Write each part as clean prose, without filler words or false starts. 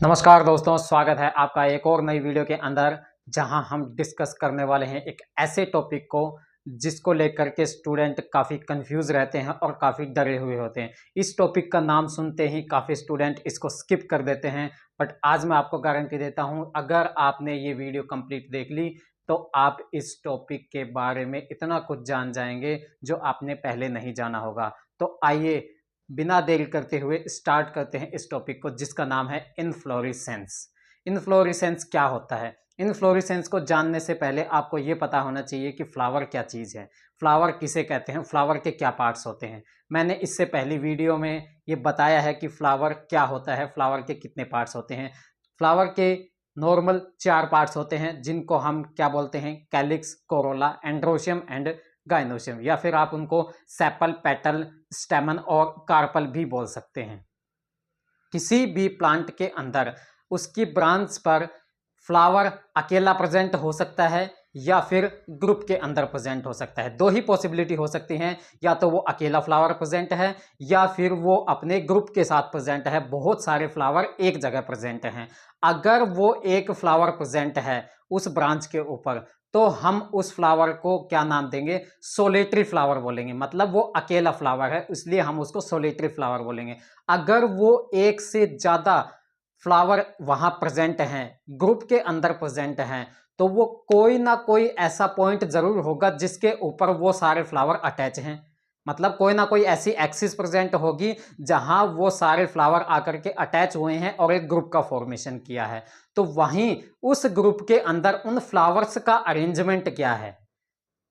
नमस्कार दोस्तों, स्वागत है आपका एक और नई वीडियो के अंदर, जहां हम डिस्कस करने वाले हैं एक ऐसे टॉपिक को जिसको लेकर के स्टूडेंट काफ़ी कंफ्यूज रहते हैं और काफ़ी डरे हुए होते हैं। इस टॉपिक का नाम सुनते ही काफ़ी स्टूडेंट इसको स्किप कर देते हैं, बट आज मैं आपको गारंटी देता हूं, अगर आपने ये वीडियो कंप्लीट देख ली तो आप इस टॉपिक के बारे में इतना कुछ जान जाएंगे जो आपने पहले नहीं जाना होगा। तो आइए बिना देरी करते हुए स्टार्ट करते हैं इस टॉपिक को, जिसका नाम है इनफ्लोरेसेंस। इनफ्लोरेसेंस क्या होता है? इनफ्लोरेसेंस को जानने से पहले आपको ये पता होना चाहिए कि फ्लावर क्या चीज़ है, फ्लावर किसे कहते हैं, फ्लावर के क्या पार्ट्स होते हैं। मैंने इससे पहली वीडियो में ये बताया है कि फ्लावर क्या होता है, फ्लावर के कितने पार्ट्स होते हैं। फ्लावर के नॉर्मल 4 पार्ट्स होते हैं, जिनको हम क्या बोलते हैं, calyx, Corolla, androecium and gynoecium, या फिर आप उनको सेपल, पेटल, स्टेमन और कार्पल भी बोल सकते हैं। किसी भी प्लांट के अंदर उसकी ब्रांच पर फ्लावर अकेला प्रेजेंट हो सकता है या फिर ग्रुप के अंदर प्रेजेंट हो सकता है। दो ही पॉसिबिलिटी हो सकती हैं, या तो वो अकेला फ्लावर प्रेजेंट है या फिर वो अपने ग्रुप के साथ प्रेजेंट है। बहुत सारे फ्लावर एक जगह प्रेजेंट हैं। अगर वो एक फ्लावर प्रेजेंट है उस ब्रांच के ऊपर, तो हम उस फ्लावर को क्या नाम देंगे? सोलेटरी फ्लावर बोलेंगे। मतलब वो अकेला फ्लावर है, इसलिए हम उसको सोलेटरी फ्लावर बोलेंगे। अगर वो एक से ज्यादा फ्लावर वहां प्रेजेंट हैं, ग्रुप के अंदर प्रेजेंट हैं, तो वो कोई ना कोई ऐसा पॉइंट जरूर होगा जिसके ऊपर वो सारे फ्लावर अटैच हैं। मतलब कोई ना कोई ऐसी एक्सिस प्रेजेंट होगी जहां वो सारे फ्लावर आकर के अटैच हुए हैं और एक ग्रुप का फॉर्मेशन किया है। तो वहीं उस ग्रुप के अंदर उन फ्लावर्स का अरेंजमेंट क्या है?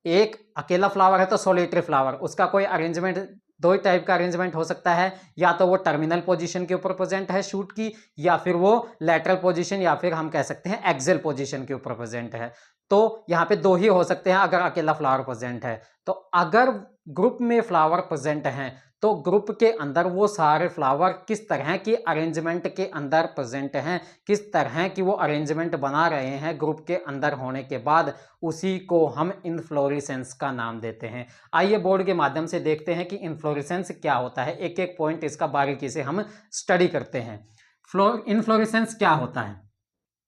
एक अकेला फ्लावर है तो सोलिटरी फ्लावर, उसका कोई अरेंजमेंट, दो ही टाइप का अरेंजमेंट हो सकता है। या तो वो टर्मिनल पोजीशन के ऊपर प्रेजेंट है शूट की, या फिर वो लेटरल पोजीशन, या फिर हम कह सकते हैं एक्सेल पोजीशन के ऊपर प्रेजेंट है। तो यहाँ पे दो ही हो सकते हैं अगर अकेला फ्लावर प्रेजेंट है। तो अगर ग्रुप में फ्लावर प्रेजेंट हैं, तो ग्रुप के अंदर वो सारे फ्लावर किस तरह की अरेंजमेंट के अंदर प्रेजेंट हैं, किस तरह की वो अरेंजमेंट बना रहे हैं ग्रुप के अंदर होने के बाद, उसी को हम इनफ्लोरेसेंस का नाम देते हैं। आइए बोर्ड के माध्यम से देखते हैं कि इनफ्लोरेसेंस क्या होता है। एक एक पॉइंट इसका बारीकी से हम स्टडी करते हैं। इनफ्लोरेसेंस क्या होता है?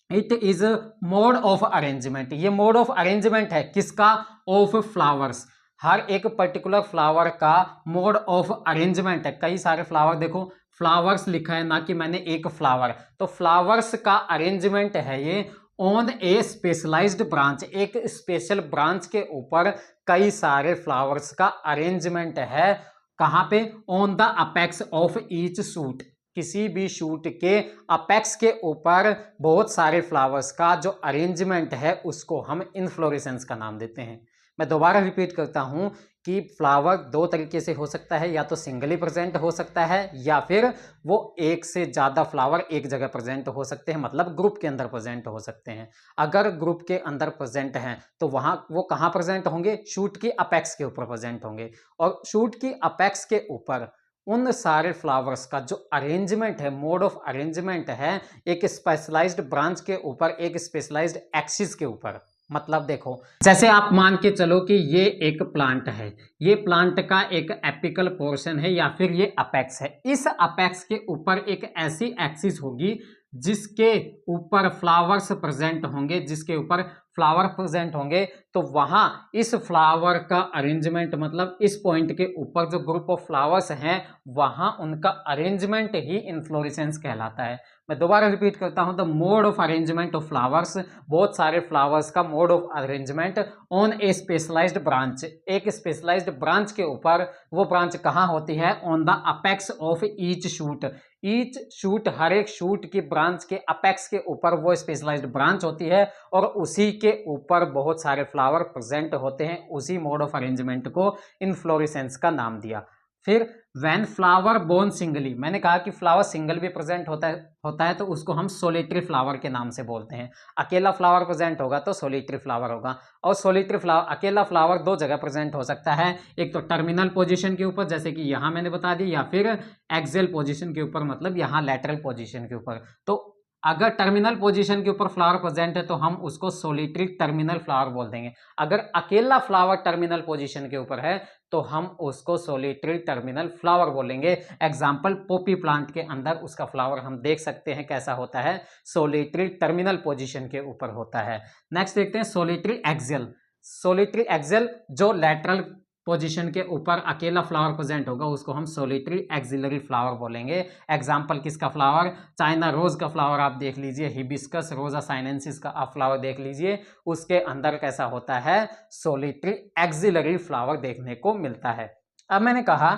It is mode of arrangement. ये मोड ऑफ अरेंजमेंट है किसका? Of flowers. हर एक पर्टिकुलर फ्लावर का मोड ऑफ अरेंजमेंट है। कई सारे फ्लावर, देखो फ्लावर्स लिखा है, ना कि मैंने एक फ्लावर। तो फ्लावर्स का अरेंजमेंट है ये ऑन ए स्पेशलाइज्ड ब्रांच। एक स्पेशल ब्रांच के ऊपर कई सारे फ्लावर्स का अरेंजमेंट है। कहां पे? On the apex of each shoot. किसी भी शूट के अपेक्स के ऊपर बहुत सारे फ्लावर्स का जो अरेंजमेंट है उसको हम इनफ्लोरेसेंस का नाम देते हैं। मैं दोबारा रिपीट करता हूं कि फ्लावर दो तरीके से हो सकता है, या तो सिंगली प्रेजेंट हो सकता है या फिर वो एक से ज्यादा फ्लावर एक जगह प्रेजेंट हो सकते हैं, मतलब ग्रुप के अंदर प्रेजेंट हो सकते हैं। अगर ग्रुप के अंदर प्रेजेंट हैं तो वहां वो कहां प्रेजेंट होंगे? शूट की अपेक्स के ऊपर प्रेजेंट होंगे। और शूट की अपेक्स के ऊपर उन सारे फ्लावर्स का जो अरेंजमेंट है, मोड ऑफ अरेंजमेंट है, एक स्पेशलाइज्ड ब्रांच के ऊपर, एक स्पेशलाइज्ड एक्सिस के ऊपर। मतलब देखो, जैसे आप मान के चलो कि ये एक प्लांट है, ये प्लांट का एक एपिकल पोर्शन है या फिर ये अपेक्स है। इस अपेक्स के ऊपर एक ऐसी एक्सिस होगी जिसके ऊपर फ्लावर्स प्रेजेंट होंगे, जिसके ऊपर फ्लावर प्रेजेंट होंगे। तो वहां इस फ्लावर का अरेंजमेंट, मतलब इस पॉइंट के ऊपर जो ग्रुप ऑफ फ्लावर्स हैं, वहां उनका अरेंजमेंट ही इनफ्लोरेसेंस कहलाता है। मैं दोबारा रिपीट करता हूं, the mode of arrangement of flowers, बहुत सारे फ्लावर्स का mode of arrangement on a specialised branch. एक स्पेशलाइज्ड ब्रांच के ऊपर, वो ब्रांच कहां होती है? On the apex of each shoot. Each shoot, हर एक शूट की ब्रांच के अपेक्स के ऊपर वो स्पेशलाइज्ड ब्रांच होती है और उसी के ऊपर बहुत सारे फ्लावर प्रेजेंट होते हैं। उसी मोड ऑफ अरेंजमेंट को इनफ्लोरेसेंस का नाम दिया। फिर व्हेन फ्लावर बोर्न सिंगली, मैंने कहा कि फ्लावर सिंगल भी प्रेजेंट होता है तो उसको हम सोलिटरी फ्लावर के नाम से बोलते हैं। अकेला फ्लावर प्रेजेंट होगा तो सोलिटरी फ्लावर होगा। और सोलिटरी फ्लावर, अकेला फ्लावर दो जगह प्रेजेंट हो सकता है, एक तो टर्मिनल पोजीशन के ऊपर जैसे कि यहां मैंने बता दी, या फिर एक्सियल पोजीशन के ऊपर, मतलब यहां लैटरल पोजीशन के ऊपर। तो अगर टर्मिनल पोजीशन के ऊपर फ्लावर प्रेजेंट है तो हम उसको सोलिटरी टर्मिनल फ्लावर बोल देंगे। अगर अकेला फ्लावर टर्मिनल पोजीशन के ऊपर है तो हम उसको सोलिटरी टर्मिनल फ्लावर बोलेंगे। एग्जाम्पल पोपी प्लांट के अंदर उसका फ्लावर हम देख सकते हैं कैसा होता है, सोलिटरी टर्मिनल पोजीशन के ऊपर होता है। नेक्स्ट देखते हैं सोलिटरी एक्सियल। सोलिटरी एक्सियल जो लेटरल पोजीशन के ऊपर अकेला फ्लावर प्रेजेंट होगा उसको हम सोलिटरी एक्सिलरी फ्लावर बोलेंगे। एग्जाम्पल किसका फ्लावर, चाइना रोज का फ्लावर आप देख लीजिए, हिबिस्कस रोजा साइनेंसिस का आप फ्लावर देख लीजिए, उसके अंदर कैसा होता है, सोलिटरी एक्सिलरी फ्लावर देखने को मिलता है। अब मैंने कहा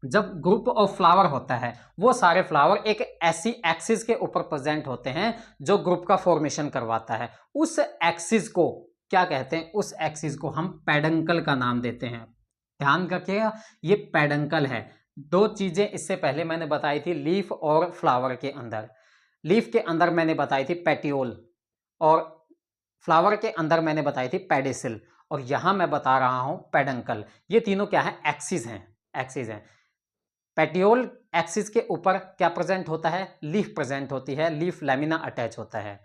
जब ग्रुप ऑफ फ्लावर होता है वो सारे फ्लावर एक ऐसी एक्सिस के ऊपर प्रेजेंट होते हैं जो ग्रुप का फॉर्मेशन करवाता है। उस एक्सिस को क्या कहते हैं, उस एक्सिस को हम पेडंकल का नाम देते हैं। ध्यान रखिएगा ये पेडंकल है। दो चीजें इससे पहले मैंने बताई थी लीफ और फ्लावर के अंदर। लीफ के अंदर मैंने बताई थी पेटियोल और फ्लावर के अंदर मैंने बताई थी पेडिसिल, और यहां मैं बता रहा हूं पेडंकल। ये तीनों क्या है, एक्सिस हैं, एक्सिस हैं। पेटियोल एक्सिस के ऊपर क्या प्रेजेंट होता है, लीफ प्रेजेंट होती है, लीफ लैमिना अटैच होता है।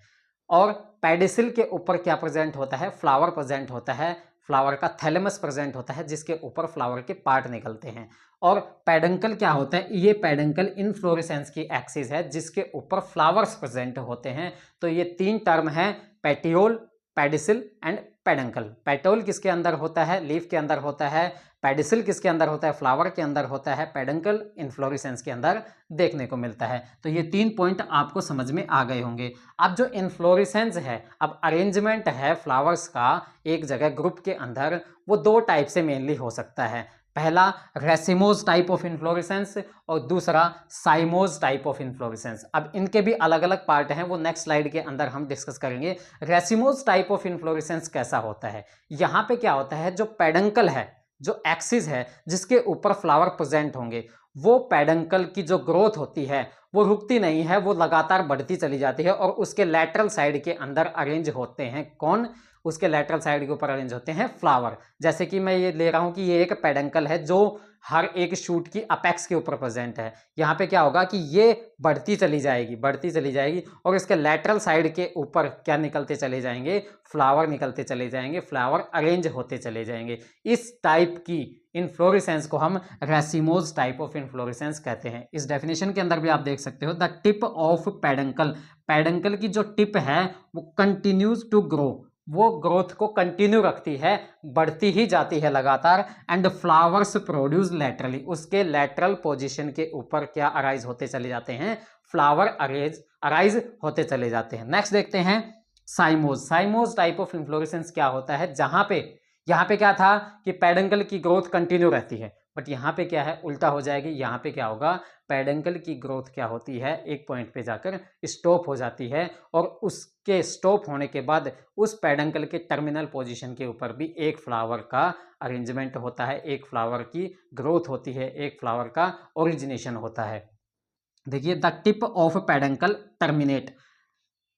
और पेडिसिल के ऊपर क्या प्रेजेंट होता है, फ्लावर प्रेजेंट होता है, फ्लावर का थैलेमस प्रेजेंट होता है जिसके ऊपर फ्लावर के पार्ट निकलते हैं। और पेडंकल क्या होता है, ये पेडंकल इनफ्लोरेसेंस की एक्सिस है जिसके ऊपर फ्लावर्स प्रेजेंट होते हैं। तो ये तीन टर्म है, petiole, pedicel and peduncle. Petiole किसके अंदर होता है, लीफ के अंदर होता है, पेडिसिल किसके अंदर होता है, फ्लावर के अंदर होता है, पेडंकल इनफ्लोरेसेंस के अंदर देखने को मिलता है। तो ये तीन पॉइंट आपको समझ में आ गए होंगे। अब जो इनफ्लोरेसेंस है, अब अरेंजमेंट है फ्लावर्स का एक जगह ग्रुप के अंदर, वो दो टाइप से मेनली हो सकता है। पहला रेसिमोज टाइप ऑफ इन्फ्लोरेसेंस और दूसरा साइमोज टाइप ऑफ इन्फ्लोरेसेंस। अब इनके भी अलग अलग पार्ट हैं, वो नेक्स्ट स्लाइड के अंदर हम डिस्कस करेंगे। रेसिमोज टाइप ऑफ इन्फ्लोरेसेंस कैसा होता है, यहाँ पे क्या होता है, जो पेडंकल है, जो एक्सिस है जिसके ऊपर फ्लावर प्रेजेंट होंगे, वो पेडंकल की जो ग्रोथ होती है वो रुकती नहीं है, वो लगातार बढ़ती चली जाती है और उसके लैटरल साइड के अंदर अरेंज होते हैं। कौन, उसके लैटरल साइड के ऊपर अरेंज होते हैं फ्लावर। जैसे कि मैं ये ले रहा हूं कि ये एक पेडंकल है जो हर एक शूट की अपेक्स के ऊपर प्रेजेंट है। यहाँ पे क्या होगा कि ये बढ़ती चली जाएगी, बढ़ती चली जाएगी और इसके लैटरल साइड के ऊपर क्या निकलते चले जाएंगे, फ्लावर निकलते चले जाएंगे, फ्लावर अरेंज होते चले जाएंगे। इस टाइप की इन्फ्लोरेसेंस को हम रेसिमोज टाइप ऑफ इन्फ्लोरेसेंस कहते हैं। इस डेफिनेशन के अंदर भी आप देख सकते हो, the tip of peduncle, peduncle की जो टिप है वो कंटिन्यूज टू ग्रो, वो ग्रोथ को कंटिन्यू रखती है, बढ़ती ही जाती है लगातार। एंड फ्लावर्स प्रोड्यूस लैटरली, उसके लैटरल पोजीशन के ऊपर क्या अराइज होते चले जाते हैं, फ्लावर अराइज होते चले जाते हैं। नेक्स्ट देखते हैं cymose. Cymose type of inflorescence क्या होता है, जहां पे यहाँ पे क्या था कि पेडंकल की ग्रोथ कंटिन्यू रहती है, बट यहाँ पे क्या है, उल्टा हो जाएगी। यहाँ पे क्या होगा, पेडंकल की ग्रोथ क्या होती है, एक पॉइंट पे जाकर स्टॉप हो जाती है और उसके स्टॉप होने के बाद उस पेडंकल के टर्मिनल पोजीशन के ऊपर भी एक फ्लावर का अरेंजमेंट होता है, एक फ्लावर की ग्रोथ होती है, एक फ्लावर का ओरिजिनेशन होता है। देखिए the tip of peduncle terminate,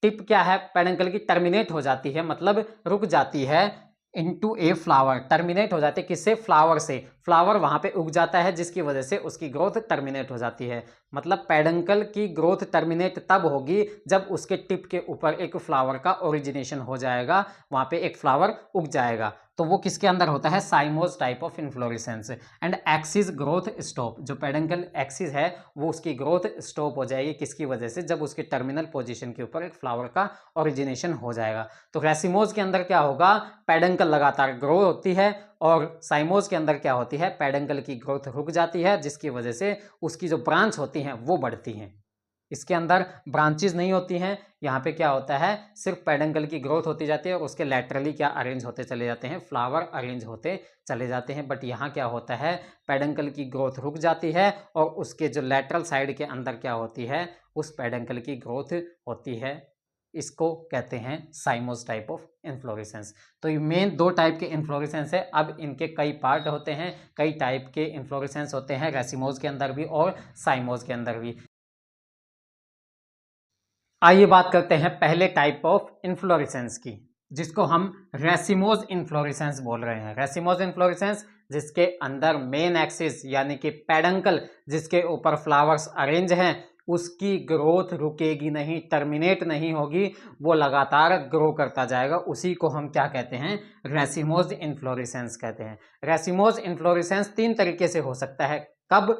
tip क्या है, पेडंकल की टर्मिनेट हो जाती है, मतलब रुक जाती है, इनटू ए फ्लावर, टर्मिनेट हो जाते हैं किससे, फ्लावर से। फ्लावर वहां पे उग जाता है जिसकी वजह से उसकी ग्रोथ टर्मिनेट हो जाती है। मतलब पेडंकल की ग्रोथ टर्मिनेट तब होगी जब उसके टिप के ऊपर एक फ्लावर का ओरिजिनेशन हो जाएगा, वहां पे एक फ्लावर उग जाएगा। तो वो किसके अंदर होता है, cymose type of inflorescence. And axis growth stop, जो पेडंकल एक्सिस है वो उसकी ग्रोथ स्टॉप हो जाएगी किसकी वजह से, जब उसके टर्मिनल पोजीशन के ऊपर एक फ्लावर का ओरिजिनेशन हो जाएगा। तो रेसिमोज के अंदर क्या होगा, पेडंकल लगातार ग्रो होती है और साइमोज के अंदर क्या होती है, पेडंकल की ग्रोथ रुक जाती है जिसकी वजह से उसकी जो ब्रांच होती हैं वो बढ़ती हैं। इसके अंदर ब्रांचेस नहीं होती हैं, यहाँ पे क्या होता है, सिर्फ पेडंकल की ग्रोथ होती जाती है और उसके लैटरली क्या अरेंज होते चले जाते हैं, फ्लावर अरेंज होते चले जाते हैं। बट यहाँ क्या होता है, पेडंकल की ग्रोथ रुक जाती है और उसके जो लैटरल साइड के अंदर क्या होती है, उस पेडंकल की ग्रोथ होती है। इसको कहते हैं साइमोज टाइप ऑफ इन्फ्लोरेसेंस। तो ये मेन दो टाइप के इन्फ्लोरेसेंस है। अब इनके कई पार्ट होते हैं, कई टाइप के इन्फ्लोरेसेंस होते हैं, रेसिमोज के अंदर भी और साइमोज के अंदर भी। आइए बात करते हैं पहले टाइप ऑफ इन्फ्लोरेसेंस की, जिसको हम रेसिमोज इन्फ्लोरेसेंस बोल रहे हैं। रेसिमोज इन्फ्लोरेसेंस जिसके अंदर मेन एक्सिस यानी कि पेडंकल जिसके ऊपर फ्लावर्स अरेंज हैं उसकी ग्रोथ रुकेगी नहीं, टर्मिनेट नहीं होगी, वो लगातार ग्रो करता जाएगा। उसी को हम क्या कहते हैं, रेसिमोज इन्फ्लोरेसेंस कहते हैं। रेसिमोज इन्फ्लोरेसेंस 3 तरीके से हो सकता है। कब?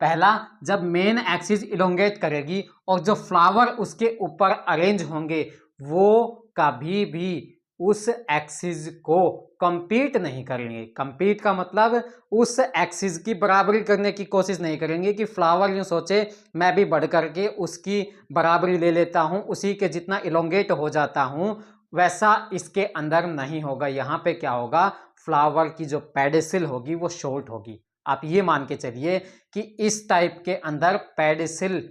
पहला, जब मेन एक्सिस इलोंगेट करेगी और जो फ्लावर उसके ऊपर अरेंज होंगे वो कभी भी उस एक्सिस को कंपीट नहीं करेंगे। कंपीट का मतलब उस एक्सिस की बराबरी करने की कोशिश नहीं करेंगे कि फ्लावर यूं सोचे मैं भी बढ़ करके उसकी बराबरी ले लेता हूं, उसी के जितना इलोंगेट हो जाता हूं, वैसा इसके अंदर नहीं होगा। यहाँ पे क्या होगा, फ्लावर की जो पेडिसिल होगी वो शॉर्ट होगी। आप ये मान के चलिए कि इस टाइप के अंदर पेडिसिल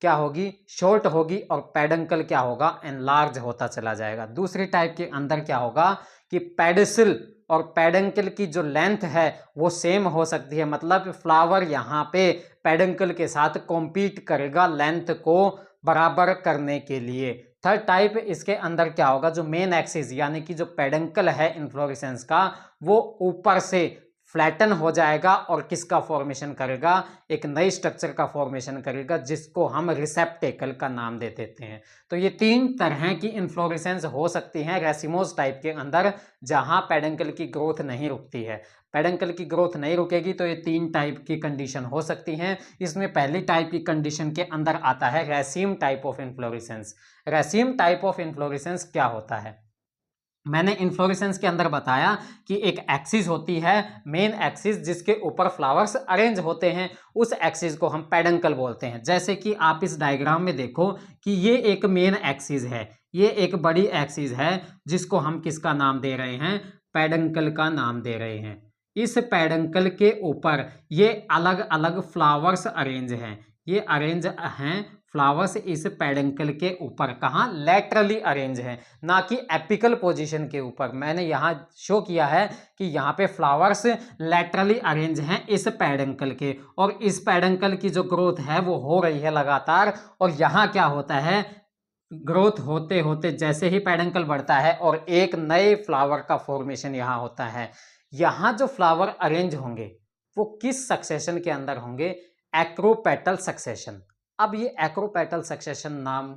क्या होगी, शॉर्ट होगी, और पेडंकल क्या होगा, एनलार्ज होता चला जाएगा। दूसरी टाइप के अंदर क्या होगा कि पेडिसिल और पेडंकल की जो लेंथ है वो सेम हो सकती है, मतलब फ्लावर यहाँ पे पेडंकल के साथ कॉम्पीट करेगा लेंथ को बराबर करने के लिए। थर्ड टाइप इसके अंदर क्या होगा, जो मेन एक्सिस यानी कि जो पेडंकल है इन्फ्लोरेसेंस का, वो ऊपर से फ्लैटन हो जाएगा और किसका फॉर्मेशन करेगा, एक नई स्ट्रक्चर का फॉर्मेशन करेगा जिसको हम रिसेप्टेकल का नाम दे देते हैं। तो ये 3 तरह की इन्फ्लोरेसेंस हो सकती हैं रेसिमोज टाइप के अंदर, जहां पेडंकल की ग्रोथ नहीं रुकती है। पेडंकल की ग्रोथ नहीं रुकेगी तो ये 3 टाइप की कंडीशन हो सकती हैं। इसमें पहली टाइप की कंडीशन के अंदर आता है रेसिम type of inflorescence. रेसिम type of inflorescence क्या होता है, मैंने इन्फ्लोरेसेंस के अंदर बताया कि एक एक्सिस होती है, मेन एक्सिस, जिसके ऊपर फ्लावर्स अरेंज होते हैं, उस एक्सिस को हम पेडंकल बोलते हैं। जैसे कि आप इस डायग्राम में देखो कि ये एक मेन एक्सिस है, ये एक बड़ी एक्सिस है जिसको हम किसका नाम दे रहे हैं, पेडंकल का नाम दे रहे हैं। इस पेडंकल के ऊपर ये अलग अलग फ्लावर्स अरेंज हैं, ये अरेंज हैं फ्लावर्स इस पेडंकल के ऊपर। कहाँ? लैटरली अरेंज है, ना कि एपिकल पोजीशन के ऊपर। मैंने यहाँ शो किया है कि यहाँ पे फ्लावर्स लैटरली अरेंज हैं इस पेडंकल के, और इस पेडंकल की जो ग्रोथ है वो हो रही है लगातार। और यहाँ क्या होता है, ग्रोथ होते होते जैसे ही पेडंकल बढ़ता है और एक नए फ्लावर का फॉर्मेशन यहाँ होता है। यहाँ जो फ्लावर अरेंज होंगे वो किस सक्सेशन के अंदर होंगे, एक्रोपेटल सक्सेशन। अब ये एक्रोपेटल सक्सेशन नाम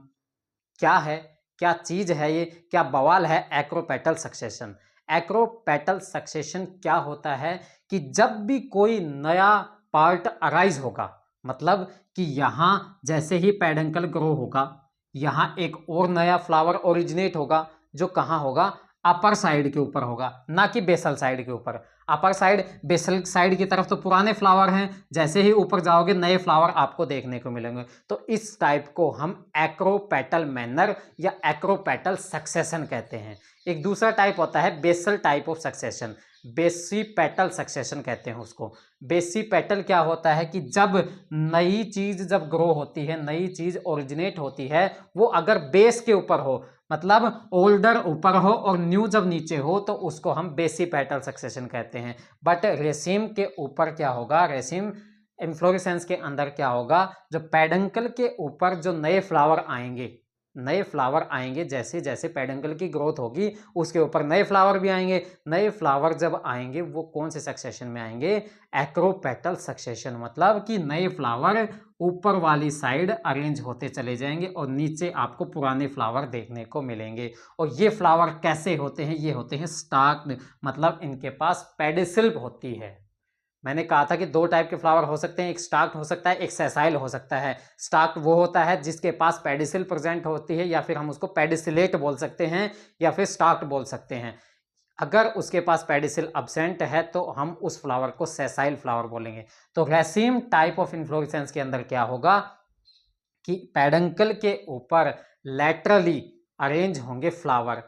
क्या है, क्या चीज है, ये क्या बवाल है एक्रोपेटल सक्सेशन। एक्रोपेटल सक्सेशन क्या होता है कि जब भी कोई नया पार्ट अराइज होगा, मतलब कि यहां जैसे ही पेडंकल ग्रो होगा, यहां एक और नया फ्लावर ओरिजिनेट होगा, जो कहां होगा, अपर साइड के ऊपर होगा, ना कि बेसल साइड के ऊपर। अपर साइड, बेसल साइड की तरफ तो पुराने फ्लावर हैं, जैसे ही ऊपर जाओगे नए फ्लावर आपको देखने को मिलेंगे। तो इस टाइप को हम एक्रोपेटल मैनर या एक्रोपेटल सक्सेशन कहते हैं। एक दूसरा टाइप होता है basal type of succession, basipetal succession कहते हैं उसको। बेसिपेटल क्या होता है कि जब नई चीज जब ग्रो होती है, नई चीज ओरिजिनेट होती है, वो अगर बेस के ऊपर हो, मतलब ओल्डर ऊपर हो और न्यू जब नीचे हो, तो उसको हम बेसिपेटल सक्सेशन कहते हैं। बट रेसिम के ऊपर क्या होगा, रेसिम इन्फ्लोरेसेंस के अंदर क्या होगा, जो पेडंकल के ऊपर जो नए फ्लावर आएंगे, नए फ्लावर आएंगे, जैसे जैसे पेडंकल की ग्रोथ होगी उसके ऊपर नए फ्लावर भी आएंगे। नए फ्लावर जब आएंगे वो कौन से सक्सेशन में आएंगे, एक्रोपेटल सक्सेशन। मतलब कि नए फ्लावर ऊपर वाली साइड अरेंज होते चले जाएंगे और नीचे आपको पुराने फ्लावर देखने को मिलेंगे। और ये फ्लावर कैसे होते हैं, ये होते हैं स्टार्क्ड, मतलब इनके पास पेडिसिल होती है। मैंने कहा था कि 2 टाइप के फ्लावर हो सकते हैं, एक स्टार्क्ड हो सकता है, एक सेसाइल हो सकता है। स्टार्क्ड वो होता है जिसके पास पेडिसिल प्रेजेंट होती है, या फिर हम उसको पेडिसिलेट बोल सकते हैं, या फिर स्टार्क्ड बोल सकते हैं। अगर उसके पास पेडिसिल अब्सेंट है तो हम उस फ्लावर को सेसाइल फ्लावर बोलेंगे। तो रेसिम टाइप ऑफ इन्फ्लोरेसेंस के अंदर क्या होगा कि पेडंकल के ऊपर लैटरली अरेंज होंगे फ्लावर,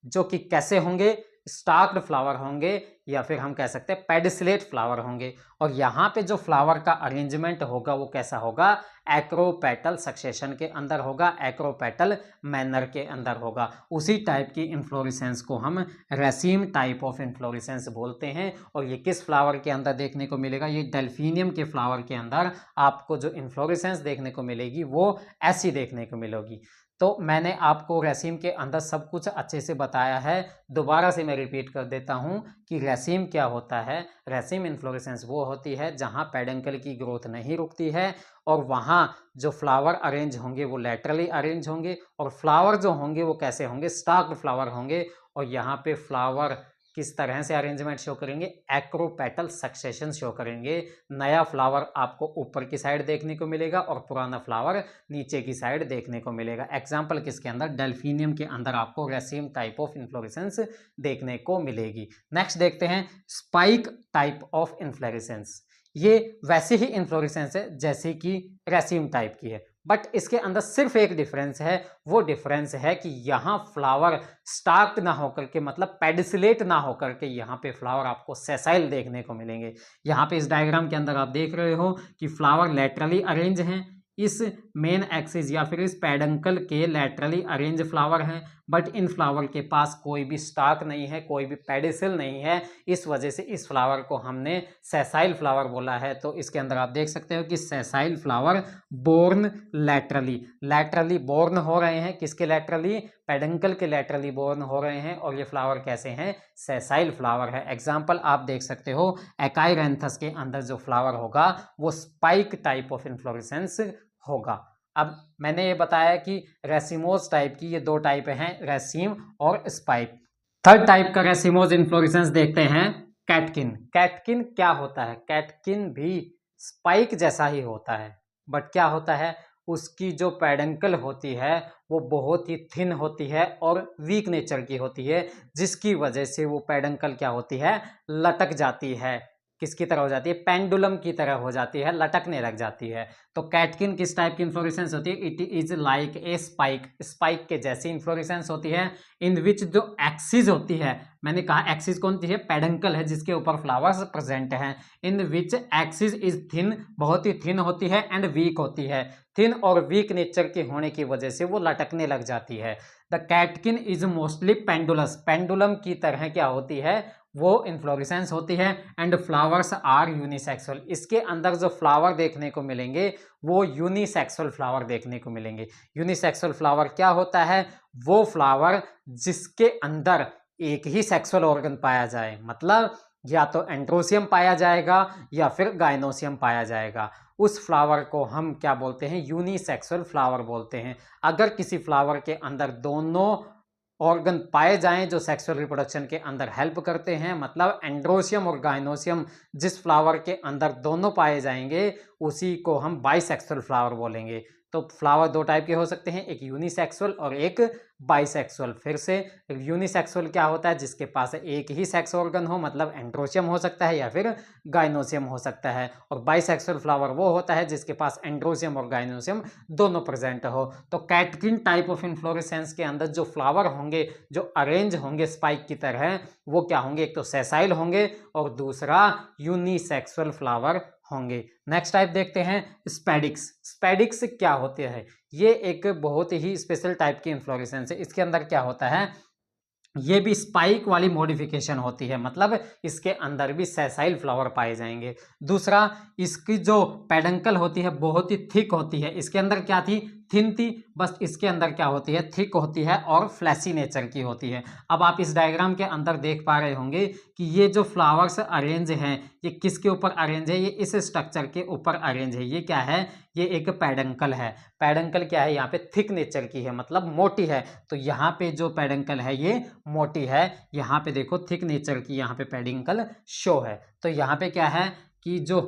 जो कि कैसे होंगे, स्टार्क्ड फ्लावर होंगे, या फिर हम कह सकते हैं पेडिसिलेट फ्लावर होंगे। और यहाँ पे जो फ्लावर का अरेंजमेंट होगा वो कैसा होगा, एक्रोपेटल सक्सेशन के अंदर होगा, एक्रोपेटल मैनर के अंदर होगा। उसी टाइप की इन्फ्लोरेसेंस को हम रेसिम टाइप ऑफ इन्फ्लोरेसेंस बोलते हैं। और ये किस फ्लावर के अंदर देखने को मिलेगा, ये डेल्फिनियम के फ्लावर के अंदर आपको जो इन्फ्लोरेसेंस देखने को मिलेगी वो ऐसी देखने को मिलेगी। तो मैंने आपको रेसिम के अंदर सब कुछ अच्छे से बताया है। दोबारा से मैं रिपीट कर देता हूं कि रेसिम क्या होता है? रेसिम इन्फ्लोरेसेंस वो होती है जहाँ पेडंकल की ग्रोथ नहीं रुकती है और वहाँ जो फ्लावर अरेंज होंगे वो लैटरली अरेंज होंगे और फ्लावर जो होंगे वो कैसे होंगे? स्टाक्ड फ्लावर होंगे और यहाँ पे फ्लावर किस तरह से अरेंजमेंट शो करेंगे? एक्रोपेटल सक्सेशन शो करेंगे। नया फ्लावर आपको ऊपर की साइड देखने को मिलेगा और पुराना फ्लावर नीचे की साइड देखने को मिलेगा। एग्जाम्पल किसके अंदर? डेल्फिनियम के अंदर आपको रेसिम टाइप ऑफ इन्फ्लोरेसेंस देखने को मिलेगी। नेक्स्ट देखते हैं स्पाइक टाइप ऑफ इन्फ्लोरेसेंस। ये वैसे ही इन्फ्लोरेसेंस है जैसे कि रेसिम टाइप की है, बट इसके अंदर सिर्फ एक डिफरेंस है। वो डिफरेंस है कि यहाँ फ्लावर स्टार्क्ड ना होकर के, मतलब पेडिसिलेट ना होकर के, यहाँ पे फ्लावर आपको सेसाइल देखने को मिलेंगे। यहाँ पे इस डायग्राम के अंदर आप देख रहे हो कि फ्लावर लेटरली अरेंज हैं, इस मेन एक्सिस या फिर इस पेडंकल के लेटरली अरेंज फ्लावर हैं, बट इन फ्लावर के पास कोई भी स्टाक नहीं है, कोई भी पेडिसिल नहीं है। इस वजह से इस फ्लावर को हमने सेसाइल फ्लावर बोला है। तो इसके अंदर आप देख सकते हो कि sessile flower borne laterally borne हो रहे हैं। किसके लैटरली? पेडंकल के लैटरली बोर्न हो रहे हैं और ये फ्लावर कैसे हैं? सेसाइल फ्लावर है। एग्जाम्पल आप देख सकते हो एकाइरेंथस के अंदर जो फ्लावर होगा वो स्पाइक टाइप ऑफ इन्फ्लोरेसेंस होगा। अब मैंने ये बताया कि रेसिमोज टाइप की ये दो टाइप हैं, रेसिम और स्पाइक। थर्ड टाइप का रेसिमोज इन्फ्लोरेसेंस देखते हैं, कैटकिन। कैटकिन क्या होता है? कैटकिन भी स्पाइक जैसा ही होता है, बट क्या होता है? उसकी जो पेडंकल होती है वो बहुत ही थिन होती है और वीक नेचर की होती है, जिसकी वजह से वो पेडंकल क्या होती है? लटक जाती है। किसकी तरह हो जाती है? पेंडुलम की तरह हो जाती है, लटकने लग जाती है। तो कैटकिन किस टाइप की इन्फ्लोरेसेंस होती है? It is like A spike. Spike के जैसी इन्फ्लोरेसेंस होती है, इन विच जो एक्सिस होती है, मैंने कहा एक्सिस कौन सी है? पेडंकल है जिसके ऊपर फ्लावर्स प्रेजेंट हैं। इन विच एक्सिस इज थिन, बहुत ही थिन होती है, एंड वीक होती है। थिन और वीक नेचर के होने की वजह से वो लटकने लग जाती है। The catkin is mostly pendulous. Pendulum की तरह क्या होती है? वो इन्फ्लोरेसेंस होती है। And flowers are unisexual. इसके अंदर जो फ्लावर देखने को मिलेंगे वो यूनिसेक्सुअल फ्लावर देखने को मिलेंगे। यूनिसेक्सुअल फ्लावर क्या होता है? वो फ्लावर जिसके अंदर एक ही सेक्सुअल ऑर्गन पाया जाए, मतलब या तो एंड्रोसियम पाया जाएगा या फिर गाइनोसियम पाया जाएगा। उस फ्लावर को हम क्या बोलते हैं? यूनिसेक्सुअल फ्लावर बोलते हैं। अगर किसी फ्लावर के अंदर दोनों ऑर्गन पाए जाएं जो सेक्सुअल रिप्रोडक्शन के अंदर हेल्प करते हैं, मतलब एंड्रोसियम और गाइनोसियम जिस फ्लावर के अंदर दोनों पाए जाएंगे उसी को हम बाइसेक्सुअल फ्लावर बोलेंगे। तो फ्लावर दो टाइप के हो सकते हैं, एक यूनिसेक्सुअल और एक बाइसेक्सुअल। फिर से यूनिसेक्सुअल क्या होता है? जिसके पास एक ही सेक्स ऑर्गन हो, मतलब एंड्रोसियम हो सकता है या फिर गाइनोसियम हो सकता है। और बाइसेक्सुअल फ्लावर वो होता है जिसके पास एंड्रोसियम और गाइनोसियम दोनों प्रेजेंट हो। तो कैटकिन टाइप ऑफ इन्फ्लोरेसेंस के अंदर जो फ्लावर होंगे, जो अरेंज होंगे स्पाइक की तरह, वो क्या होंगे? एक तो सेसाइल होंगे और दूसरा यूनिसेक्सुअल फ्लावर होंगे। नेक्स्ट टाइप देखते हैं स्पैडिक्स। स्पैडिक्स क्या होते हैं? ये एक बहुत ही स्पेशल टाइप की इन्फ्लोरेसेंस है। इसके अंदर क्या होता है? ये भी स्पाइक वाली मॉडिफिकेशन होती है, मतलब इसके अंदर भी सेसाइल फ्लावर पाए जाएंगे। दूसरा, इसकी जो पेडंकल होती है बहुत ही थिक होती है। इसके अंदर क्या थी? थिन थी, बस इसके अंदर क्या होती है? थिक होती है और फ्लैसी नेचर की होती है। अब आप इस डायग्राम के अंदर देख पा रहे होंगे कि ये जो फ्लावर्स अरेंज हैं ये किसके ऊपर अरेंज है? ये इस स्ट्रक्चर के ऊपर अरेंज है। ये क्या है? ये एक पेडंकल है। पेडंकल क्या है? यहाँ पे थिक नेचर की है, मतलब मोटी है। तो यहाँ पे जो पेडंकल है ये मोटी है। यहाँ पे देखो थिक नेचर की यहाँ पे पेडंकल शो है। तो यहाँ पे क्या है कि जो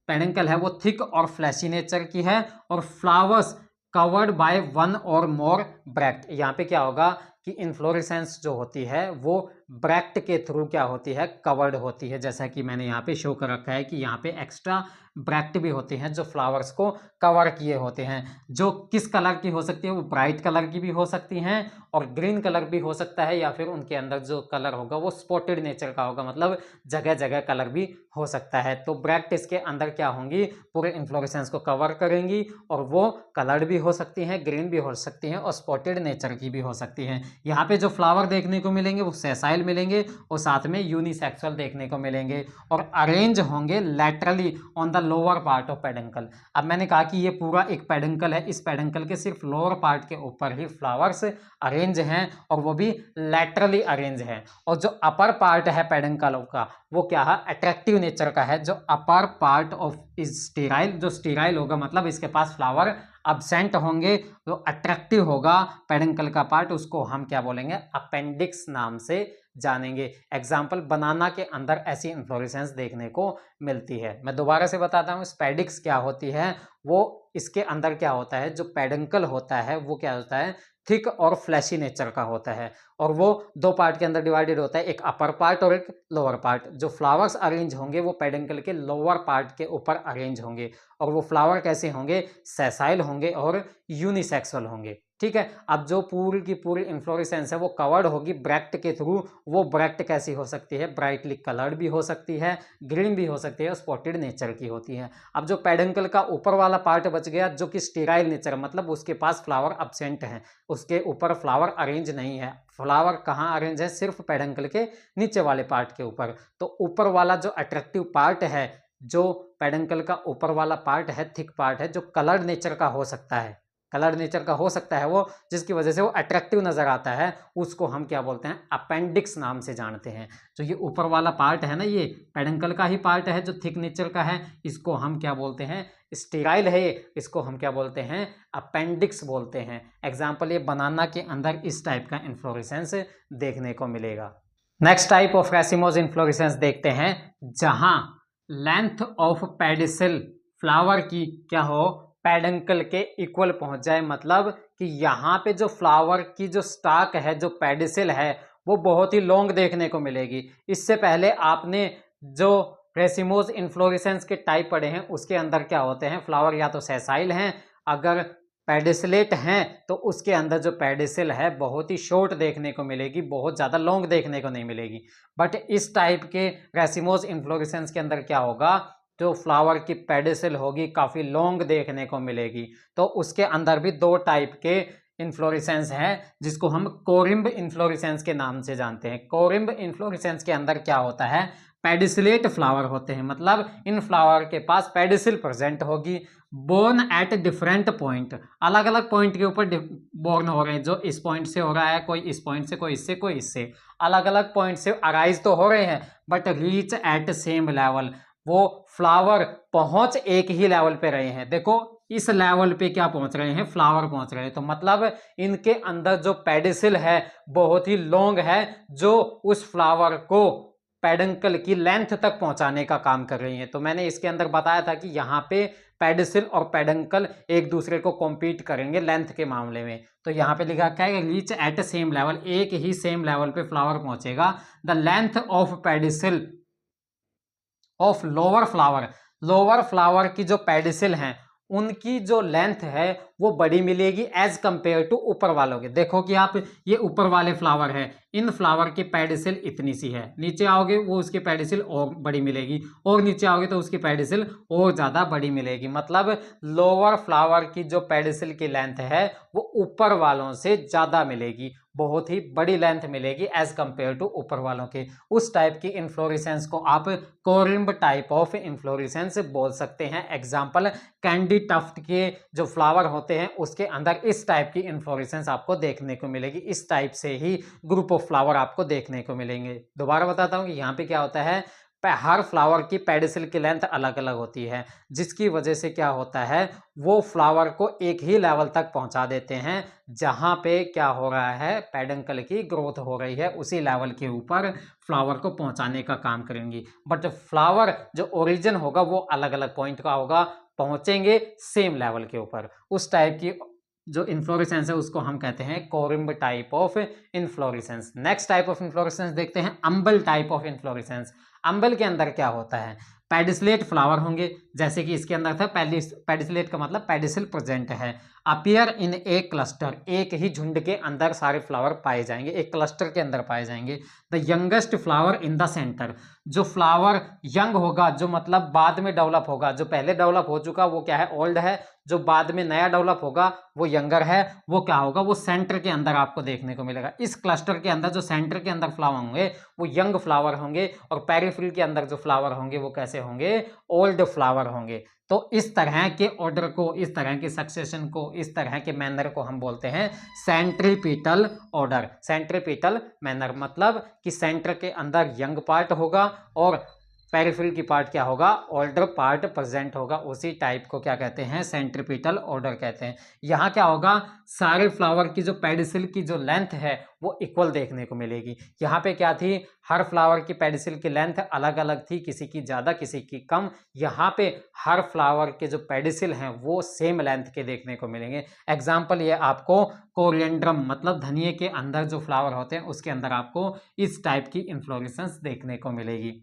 पेडंकल है वो थिक और फ्लैशी नेचर की है और फ्लावर्स कवर्ड बाय वन और मोर ब्रैक्ट। यहाँ पे क्या होगा कि इन्फ्लोरेसेंस जो होती है वो ब्रैक्ट के थ्रू क्या होती है? कवर्ड होती है। जैसा कि मैंने यहाँ पे शो कर रखा है कि यहाँ पे एक्स्ट्रा ब्रैक्ट भी होते हैं जो फ्लावर्स को कवर किए होते हैं। जो किस कलर की हो सकती है? वो ब्राइट कलर की भी हो सकती हैं और ग्रीन कलर भी हो सकता है, या फिर उनके अंदर जो कलर होगा वो स्पॉटेड नेचर का होगा, मतलब जगह जगह कलर भी हो सकता है। तो ब्रैक्ट इसके अंदर क्या होंगी? पूरे इन्फ्लोरेसेंस को कवर करेंगी और वो कलर्ड भी हो सकती हैं, ग्रीन भी हो सकती हैं और स्पॉटेड नेचर की भी हो सकती हैं। यहाँ पे जो फ्लावर देखने को मिलेंगे वो सेसाइल मिलेंगे और साथ में यूनिसेक्सुअल देखने को मिलेंगे और अरेंज होंगे laterally on the lower part of peduncle. अब मैंने कहा कि ये पूरा एक पेडंकल है, इस पेडंकल के सिर्फ लोअर पार्ट के ऊपर ही फ्लावर्स अरेंज हैं और वो भी लैटरली अरेंज हैं। और जो अपर पार्ट है पेडंकल का वो क्या है, अट्रैक्टिव नेचर का है। जो upper part of is sterile, जो स्टेराइल होगा मतलब इसके पास फ्लावर अब्सेंट होंगे, जो अट्रैक्टिव होगा पेडंकल का पार्ट, उसको हम क्या बोलेंगे, अपेंडिक्स नाम से जानेंगे। एग्जाम्पल, बनाना के अंदर ऐसी इन्फ्लोरेसेंस देखने को मिलती है। मैं दोबारा से बताता हूँ, स्पेडिक्स क्या होती है, वो इसके अंदर क्या होता है, जो पेडंकल होता है वो क्या होता है, थिक और फ्लैशी नेचर का होता है और वो दो पार्ट के अंदर डिवाइडेड होता है, एक अपर पार्ट और एक लोअर पार्ट। जो फ्लावर्स अरेंज होंगे वो पेडंकल के लोअर पार्ट के ऊपर अरेंज होंगे और वो फ्लावर कैसे होंगे, सेसाइल होंगे और यूनिसेक्सुअल होंगे। ठीक है, अब जो पूरी की पूरी इन्फ्लोरेसेंस है वो कवर्ड होगी ब्रैक्ट के थ्रू। वो ब्रैक्ट कैसी हो सकती है, ब्राइटली कलर्ड भी हो सकती है, ग्रीन भी हो सकती है और स्पॉटेड नेचर की होती है। अब जो पेडंकल का ऊपर वाला पार्ट बच गया जो कि स्टेराइल नेचर, मतलब उसके पास फ्लावर अब्सेंट है, उसके ऊपर फ्लावर अरेंज नहीं है। फ्लावर कहाँ अरेंज है, सिर्फ पेडंकल के नीचे वाले पार्ट के ऊपर। तो ऊपर वाला जो अट्रैक्टिव पार्ट है, जो पेडंकल का ऊपर वाला पार्ट है, थिक पार्ट है, जो कलर्ड नेचर का हो सकता है, कलर्ड नेचर का हो सकता है वो, जिसकी वजह से वो अट्रैक्टिव नजर आता है, उसको हम क्या बोलते हैं, अपेंडिक्स नाम से जानते हैं। जो ये ऊपर वाला पार्ट है ना, ये पेडंकल का ही पार्ट है जो थिक नेचर का है, इसको हम क्या बोलते हैं, स्टेराइल है ये, इसको हम क्या बोलते हैं, अपेंडिक्स बोलते हैं। एग्जाम्पल, ये बनाना के अंदर इस टाइप का इन्फ्लोरेसेंस देखने को मिलेगा। Next type of racemose inflorescence देखते हैं, जहां लेंथ ऑफ पेडिसल फ्लावर की क्या हो, पेडंकल के इक्वल पहुंच जाए। मतलब कि यहाँ पे जो फ्लावर की जो स्टाक है, जो पेडिसल है, वो बहुत ही लॉन्ग देखने को मिलेगी। इससे पहले आपने जो रेसिमोस इन्फ्लोरेसेंस के टाइप पढ़े हैं उसके अंदर क्या होते हैं, फ्लावर या तो सेसाइल हैं, अगर पेडिसलेट हैं तो उसके अंदर जो पेडिसल है बहुत ही शॉर्ट देखने को मिलेगी, बहुत ज़्यादा लॉन्ग देखने को नहीं मिलेगी। बट इस टाइप के रेसिमोस इन्फ्लोरेसेंस के अंदर क्या होगा, जो फ्लावर की पेडिसल होगी काफ़ी लॉन्ग देखने को मिलेगी। तो उसके अंदर भी दो टाइप के इन्फ्लोरेसेंस हैं जिसको हम कोरिम्ब इन्फ्लोरेसेंस के नाम से जानते हैं। कोरिम्ब इन्फ्लोरेसेंस के अंदर क्या होता है, पेडिसलेट फ्लावर होते हैं, मतलब इन फ्लावर के पास पेडिसल प्रेजेंट होगी, बोर्न एट डिफरेंट पॉइंट, अलग अलग पॉइंट के ऊपर बोर्न हो रहे हैं। जो इस पॉइंट से हो रहा है, कोई इस पॉइंट से, कोई इससे, कोई इससे, अलग अलग पॉइंट से अराइज तो हो रहे हैं, but reach at same level, वो फ्लावर पहुंच एक ही लेवल पे रहे हैं। देखो इस लेवल पे क्या पहुंच रहे हैं, फ्लावर पहुंच रहे हैं, तो मतलब इनके अंदर जो पेडिसल है बहुत ही लॉन्ग है, जो उस फ्लावर को पेडंकल की लेंथ तक पहुंचाने का काम कर रही है। तो मैंने इसके अंदर बताया था कि यहाँ पे पेडिसल और पेडंकल एक दूसरे को कॉम्पीट करेंगे लेंथ के मामले में। तो यहाँ पे लिखा क्या है, रीच एट सेम लेवल, एक ही सेम लेवल पे फ्लावर पहुंचेगा। The length of pedicel of lower flower, lower flower की जो पेडिसल हैं उनकी जो लेंथ है वो बड़ी मिलेगी एज कंपेयर टू ऊपर वालों के। देखो कि आप ये ऊपर वाले फ्लावर है, इन फ्लावर की पेडिसल इतनी सी है, नीचे आओगे वो उसकी पेडिसल और बड़ी मिलेगी, और नीचे आओगे तो उसकी पेडिसल और ज़्यादा बड़ी मिलेगी। मतलब लोअर फ्लावर की जो पेडिसल की लेंथ है वो ऊपर वालों से ज़्यादा मिलेगी, बहुत ही बड़ी लेंथ मिलेगी एज कंपेयर टू ऊपर वालों के। उस टाइप की इन्फ्लोरेसेंस को आप कोरिम्ब टाइप ऑफ इन्फ्लोरेसेंस बोल सकते हैं। एग्जाम्पल, कैंडी टफ्ट के जो फ्लावर होते हैं उसके अंदर इस टाइप की इन्फ्लोरेसेंस आपको देखने को मिलेगी, इस टाइप से ही ग्रुप ऑफ फ्लावर आपको देखने को मिलेंगे। दोबारा बताता हूँ कि यहाँ पे क्या होता है, हर फ्लावर की पेडिसल की लेंथ अलग अलग होती है, जिसकी वजह से क्या होता है, वो फ्लावर को एक ही लेवल तक पहुंचा देते हैं जहां पे क्या हो रहा है, पेडंकल की ग्रोथ हो रही है, उसी लेवल के ऊपर फ्लावर को पहुंचाने का काम करेंगी। बट फ्लावर जो ओरिजिन होगा वो अलग अलग पॉइंट का होगा, पहुंचेंगे सेम लेवल के ऊपर। उस टाइप की जो इन्फ्लोरेसेंस है उसको हम कहते हैं कोरिम्ब type of inflorescence. Next type of inflorescence देखते हैं, अम्बल टाइप ऑफ इन्फ्लोरेसेंस। अम्बल के अंदर क्या होता है, पेडिसलेट फ्लावर होंगे, जैसे कि इसके अंदर था पेडिसलेट का मतलब पेडिसल प्रेजेंट है। अपीयर इन ए क्लस्टर, एक ही झुंड के अंदर सारे फ्लावर पाए जाएंगे, एक क्लस्टर के अंदर पाए जाएंगे। The youngest flower in the centre, जो फ्लावर यंग होगा, जो मतलब बाद में डेवलप होगा, जो पहले डेवलप हो चुका वो क्या है, ओल्ड है, जो बाद में नया डेवलप होगा वो यंगर है, वो क्या होगा, वो सेंटर के अंदर आपको देखने को मिलेगा। इस क्लस्टर के अंदर जो सेंटर के अंदर फ्लावर होंगे वो यंग फ्लावर होंगे, और पेरिफेरल के अंदर जो फ्लावर होंगे वो कैसे होंगे, ओल्ड फ्लावर होंगे। तो इस तरह के ऑर्डर को, इस तरह की सक्सेशन को, इस तरह के मैनर को हम बोलते हैं सेंट्रीपिटल ऑर्डर। सेंट्रीपिटल मैनर मतलब कि सेंटर के अंदर यंग पार्ट होगा और पेरिफेरल की पार्ट क्या होगा, ओल्डर पार्ट प्रेजेंट होगा। उसी टाइप को क्या कहते हैं, सेंट्रीपिटल ऑर्डर कहते हैं। यहाँ क्या होगा, सारे फ्लावर की जो पेडिसिल की जो लेंथ है वो इक्वल देखने को मिलेगी। यहाँ पे क्या थी, हर फ्लावर की पेडिसिल की लेंथ अलग अलग थी, किसी की ज़्यादा किसी की कम। यहाँ पे हर फ्लावर के जो पेडिसिल हैं वो सेम लेंथ के देखने को मिलेंगे। एग्जाम्पल ये आपको कोरिएंड्रम मतलब धनिये के अंदर जो फ्लावर होते हैं उसके अंदर आपको इस टाइप की इन्फ्लोरेसेंस देखने को मिलेगी।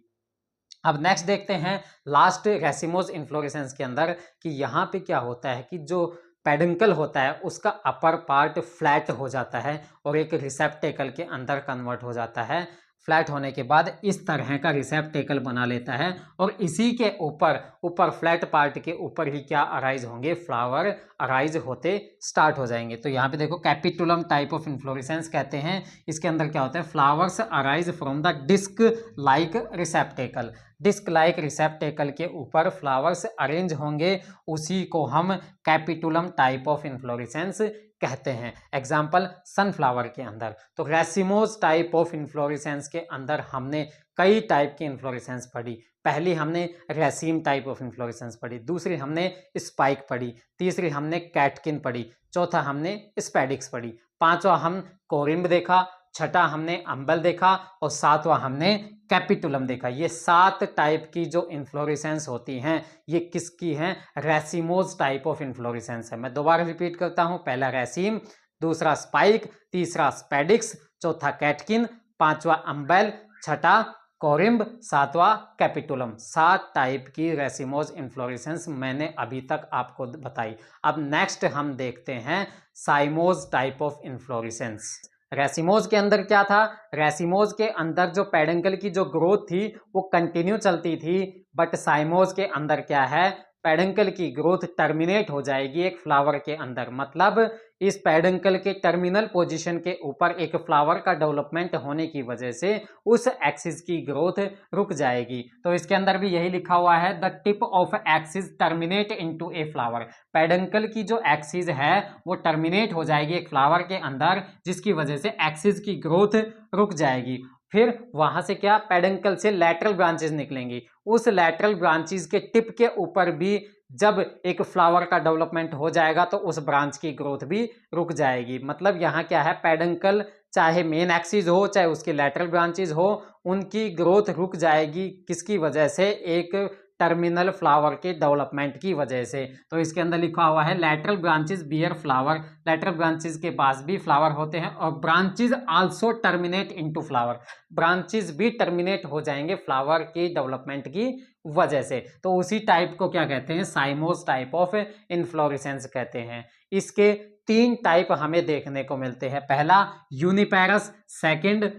अब नेक्स्ट देखते हैं लास्ट रेसिमोस इन्फ्लोरेसेंस के अंदर कि यहाँ पे क्या होता है कि जो पेडंकल होता है उसका अपर पार्ट फ्लैट हो जाता है और एक रिसेप्टेकल के अंदर कन्वर्ट हो जाता है। फ्लैट होने के बाद इस तरह का रिसेप्टेकल बना लेता है और इसी के ऊपर फ्लैट पार्ट के ऊपर ही क्या अराइज होंगे, फ्लावर अराइज होते स्टार्ट हो जाएंगे। तो यहाँ पे देखो कैपिटुलम टाइप ऑफ इन्फ्लोरेसेंस कहते हैं। इसके अंदर क्या होता है, flowers arise from the disc like receptacle. Disc like receptacle के ऊपर फ्लावर्स अरेंज होंगे, उसी को हम कैपिटुलम टाइप ऑफ इन्फ्लोरेसेंस कहते हैं। एग्जाम्पल सनफ्लावर के अंदर। तो रेसिमोस टाइप ऑफ इन्फ्लोरेसेंस के अंदर हमने कई टाइप की इन्फ्लोरेसेंस पढ़ी। पहली हमने रेसिम टाइप ऑफ इन्फ्लोरेसेंस पढ़ी, दूसरी हमने स्पाइक पढ़ी, तीसरी हमने कैटकिन पढ़ी, चौथा हमने स्पेडिक्स पढ़ी, पांचवा हम कोरिम्ब देखा, छठा हमने अम्बल देखा और सातवां हमने कैपिटुलम देखा। ये 7 टाइप की जो इन्फ्लोरेसेंस होती हैं ये किसकी हैं, रेसिमोस टाइप ऑफ इन्फ्लोरेसेंस है। मैं दोबारा रिपीट करता हूं, पहला रेसिम, दूसरा स्पाइक, तीसरा स्पेडिक्स, चौथा कैटकिन, पांचवा अम्बेल, छठा कोरिम्ब, सातवां कैपिटुलम। 7 टाइप की रेसिमोस इन्फ्लोरेसेंस मैंने अभी तक आपको बताई। अब नेक्स्ट हम देखते हैं साइमोस टाइप ऑफ इन्फ्लोरेसेंस। रेसिमोस के अंदर क्या था, रेसिमोस के अंदर जो पेडंकल की जो ग्रोथ थी वो कंटिन्यू चलती थी, बट साइमोस के अंदर क्या है, पेडंकल की ग्रोथ टर्मिनेट हो जाएगी एक फ्लावर के अंदर। मतलब इस पेडंकल के टर्मिनल पोजीशन के ऊपर एक फ्लावर का डेवलपमेंट होने की वजह से उस एक्सिस की ग्रोथ रुक जाएगी। तो इसके अंदर भी यही लिखा हुआ है, the tip of axis terminate into a flower. Peduncle की जो एक्सिस है वो टर्मिनेट हो जाएगी एक फ्लावर के अंदर, जिसकी वजह से एक्सिस की ग्रोथ रुक जाएगी। फिर वहां से क्या, पेडंकल से लैटरल ब्रांचेस निकलेंगी, उस लैटरल ब्रांचेस के टिप के ऊपर भी जब एक फ्लावर का डेवलपमेंट हो जाएगा तो उस ब्रांच की ग्रोथ भी रुक जाएगी। मतलब यहाँ क्या है, पेडंकल चाहे मेन एक्सिस हो चाहे उसकी लैटरल ब्रांचेस हो, उनकी ग्रोथ रुक जाएगी। किसकी वजह से, एक टर्मिनल फ्लावर के डेवलपमेंट की वजह से। तो इसके अंदर लिखा हुआ है lateral branches bear flower, lateral branches के पास भी फ्लावर होते हैं और branches also terminate into flower, branches भी टर्मिनेट हो जाएंगे फ्लावर की डेवलपमेंट की वजह से। तो उसी टाइप को क्या कहते हैं, साइमोस टाइप ऑफ इन्फ्लोरेसेंस कहते हैं। इसके 3 टाइप हमें देखने को मिलते हैं, पहला यूनिपैरस, सेकंड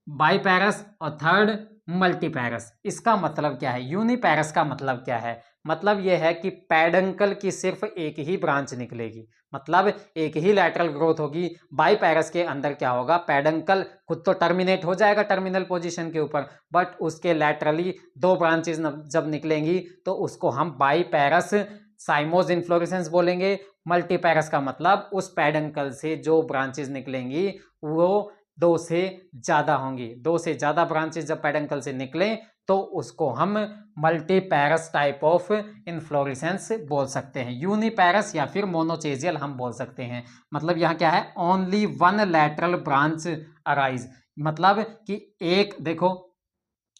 बाईपैरस और थर्ड मल्टीपैरस। इसका मतलब क्या है, यूनिपैरस का मतलब क्या है, मतलब यह है कि पेडंकल की सिर्फ एक ही ब्रांच निकलेगी, मतलब एक ही लैटरल ग्रोथ होगी। बाईपैरस के अंदर क्या होगा, पेडंकल खुद तो टर्मिनेट हो जाएगा टर्मिनल पोजीशन के ऊपर, बट उसके लैटरली 2 ब्रांचेस जब निकलेंगी तो उसको हम बाईपैरस साइमोस इन्फ्लोरेसेंस बोलेंगे। मल्टीपैरस का मतलब उस पेडंकल से जो ब्रांचेस निकलेंगी वो 2 से ज़्यादा होंगी, 2 से ज़्यादा ब्रांचेस जब पेडंकल से निकलें तो उसको हम मल्टीपैरस टाइप ऑफ इन्फ्लोरेसेंस बोल सकते हैं। यूनिपैरस या फिर मोनोचेजियल हम बोल सकते हैं। मतलब यहाँ क्या है, ओनली 1 लैटरल ब्रांच अराइज, मतलब कि एक देखो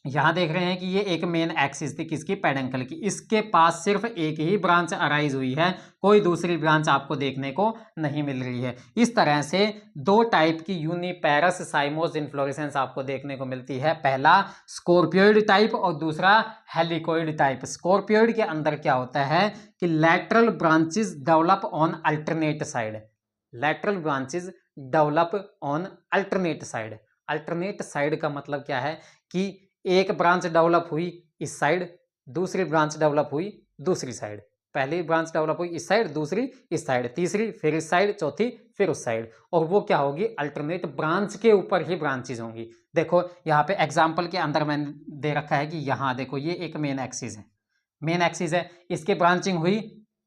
यहाँ देख रहे हैं कि ये एक मेन एक्सिस थी किसकी, पेडंकल की, इसके पास सिर्फ एक ही ब्रांच अराइज हुई है, कोई दूसरी ब्रांच आपको देखने को नहीं मिल रही है। इस तरह से दो टाइप की यूनिपेरस साइमोस इन्फ्लोरेसेंस आपको देखने को मिलती है, पहला स्कॉर्पियोइड टाइप और दूसरा हेलिकोइड टाइप। स्कॉर्पियोइड के अंदर क्या होता है कि lateral branches develop on alternate side, lateral branches develop on alternate side. Alternate side का मतलब क्या है कि एक ब्रांच डेवलप हुई इस साइड, दूसरी ब्रांच डेवलप हुई दूसरी साइड, पहली ब्रांच डेवलप हुई इस साइड, दूसरी इस साइड, तीसरी फिर इस साइड, चौथी फिर उस साइड, और वो क्या होगी, अल्टरनेट ब्रांच के ऊपर ही ब्रांचेज होंगी। देखो यहाँ पे एग्जांपल के अंदर मैंने दे रखा है कि यहाँ देखो ये एक मेन एक्सिस है, मेन एक्सिस है, इसके ब्रांचिंग हुई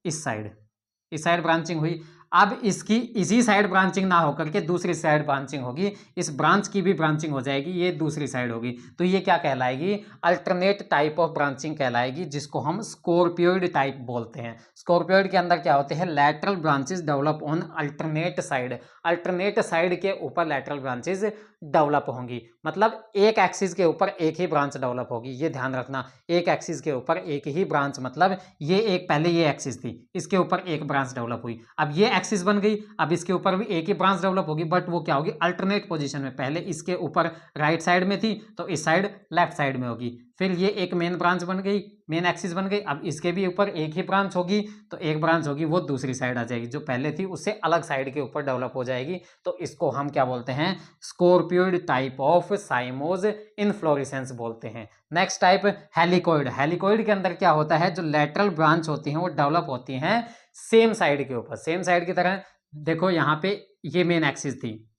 इस साइड ब्रांचिंग हुई। अब इसकी इसी साइड ब्रांचिंग ना होकर के दूसरी साइड ब्रांचिंग होगी, इस ब्रांच की भी ब्रांचिंग हो जाएगी, ये दूसरी साइड होगी, तो ये क्या कहलाएगी, अल्टरनेट टाइप ऑफ ब्रांचिंग कहलाएगी, जिसको हम स्कॉर्पियोइड टाइप बोलते हैं। स्कॉर्पियोइड के अंदर क्या होते हैं, lateral branches develop on alternate side, alternate side के ऊपर लैटरल ब्रांचेस डेवलप होंगी, मतलब एक एक्सिस के ऊपर एक ही ब्रांच डेवलप होगी, ये ध्यान रखना, एक एक्सिस के ऊपर एक ही ब्रांच, मतलब ये एक, पहले ये एक्सिस थी, इसके ऊपर एक ब्रांच डेवलप हुई, अब ये एक्सिस बन गई, अब इसके ऊपर भी एक ही ब्रांच डेवलप होगी, बट वो क्या होगी, अल्टरनेट पोजीशन में, पहले इसके ऊपर राइट साइड में थी तो इस साइड लेफ्ट साइड में होगी, फिर ये एक मेन ब्रांच बन गई, मेन एक्सिस बन गई, अब इसके भी ऊपर एक ही ब्रांच होगी, तो एक ब्रांच होगी वो दूसरी साइड आ जाएगी, जो पहले थी उससे अलग साइड के ऊपर डेवलप हो जाएगी, तो इसको हम क्या बोलते हैं, स्कॉर्पियोइड टाइप ऑफ साइमोस इन्फ्लोरेसेंस बोलते हैं। Next type हेलिकोइड। हेलिकोइड के अंदर क्या होता है, जो लेटरल ब्रांच होती हैं वो डेवलप होती हैं सेम साइड के ऊपर, सेम साइड की तरह, देखो यहाँ पे ये मेन एक्सिस थी,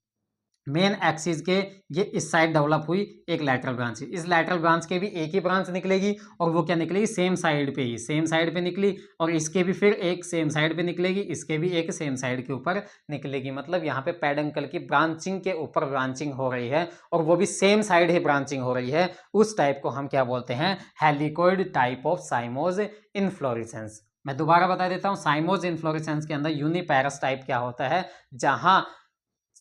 मेन एक्सिस के ये इस साइड डेवलप हुई एक लैटरल ब्रांच, इस लैटरल ब्रांच के भी एक ही ब्रांच निकलेगी, और वो क्या निकलेगी, सेम साइड पे ही, सेम साइड पे निकली, और इसके भी फिर एक सेम साइड पे निकलेगी, इसके भी एक सेम साइड के ऊपर निकलेगी, मतलब यहाँ पे पेडंकल की ब्रांचिंग के ऊपर ब्रांचिंग हो रही है, और वो भी सेम साइड ही ब्रांचिंग हो रही है, उस टाइप को हम क्या बोलते हैं, हेलिकोइड टाइप ऑफ साइमोस इन्फ्लोरेसेंस। मैं दोबारा बता देता हूँ, साइमोस इन्फ्लोरेसेंस के अंदर यूनिपेरस टाइप क्या होता है, जहां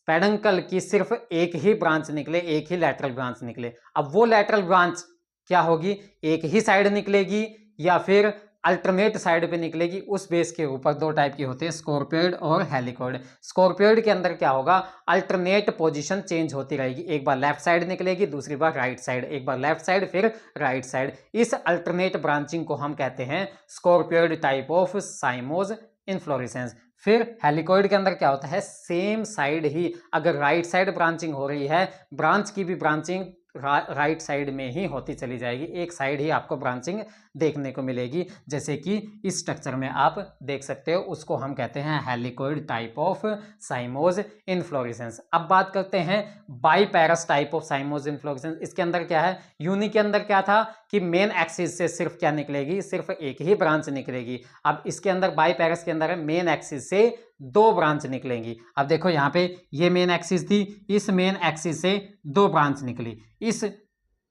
पेडंकल की सिर्फ एक ही ब्रांच निकले, एक ही लैटरल ब्रांच निकले। अब वो लैटरल ब्रांच क्या होगी, एक ही साइड निकलेगी या फिर अल्टरनेट साइड पे निकलेगी, उस बेस के ऊपर दो टाइप की होते हैं, स्कॉर्पियोइड और हेलिकोइड। स्कॉर्पियोइड के अंदर क्या होगा, अल्टरनेट पोजीशन चेंज होती रहेगी, एक बार लेफ्ट साइड निकलेगी, दूसरी बार राइट साइड, एक बार लेफ्ट साइड फिर राइट साइड, इस अल्टरनेट ब्रांचिंग को हम कहते हैं स्कॉर्पियोइड टाइप ऑफ साइमोस इन्फ्लोरेसेंस। फिर हेलिकोइड के अंदर क्या होता है, सेम साइड ही, अगर राइट साइड ब्रांचिंग हो रही है, ब्रांच की भी ब्रांचिंग राइट साइड में ही होती चली जाएगी, एक साइड ही आपको ब्रांचिंग देखने को मिलेगी, जैसे कि इस स्ट्रक्चर में आप देख सकते हो, उसको हम कहते हैं हेलिकोइड टाइप ऑफ साइमोस इन्फ्लोरेसेंस। अब बात करते हैं बाईपेरस टाइप ऑफ साइमोस इन्फ्लोरेसेंस। इसके अंदर क्या है, यूनि के अंदर क्या था कि मेन एक्सिस से सिर्फ क्या निकलेगी, सिर्फ एक ही ब्रांच निकलेगी। अब इसके अंदर बाईपेरस के अंदर है, मेन एक्सिस से दो ब्रांच निकलेंगी। अब देखो यहाँ पे ये मेन एक्सिस थी, इस मेन एक्सिस से दो ब्रांच निकली, इस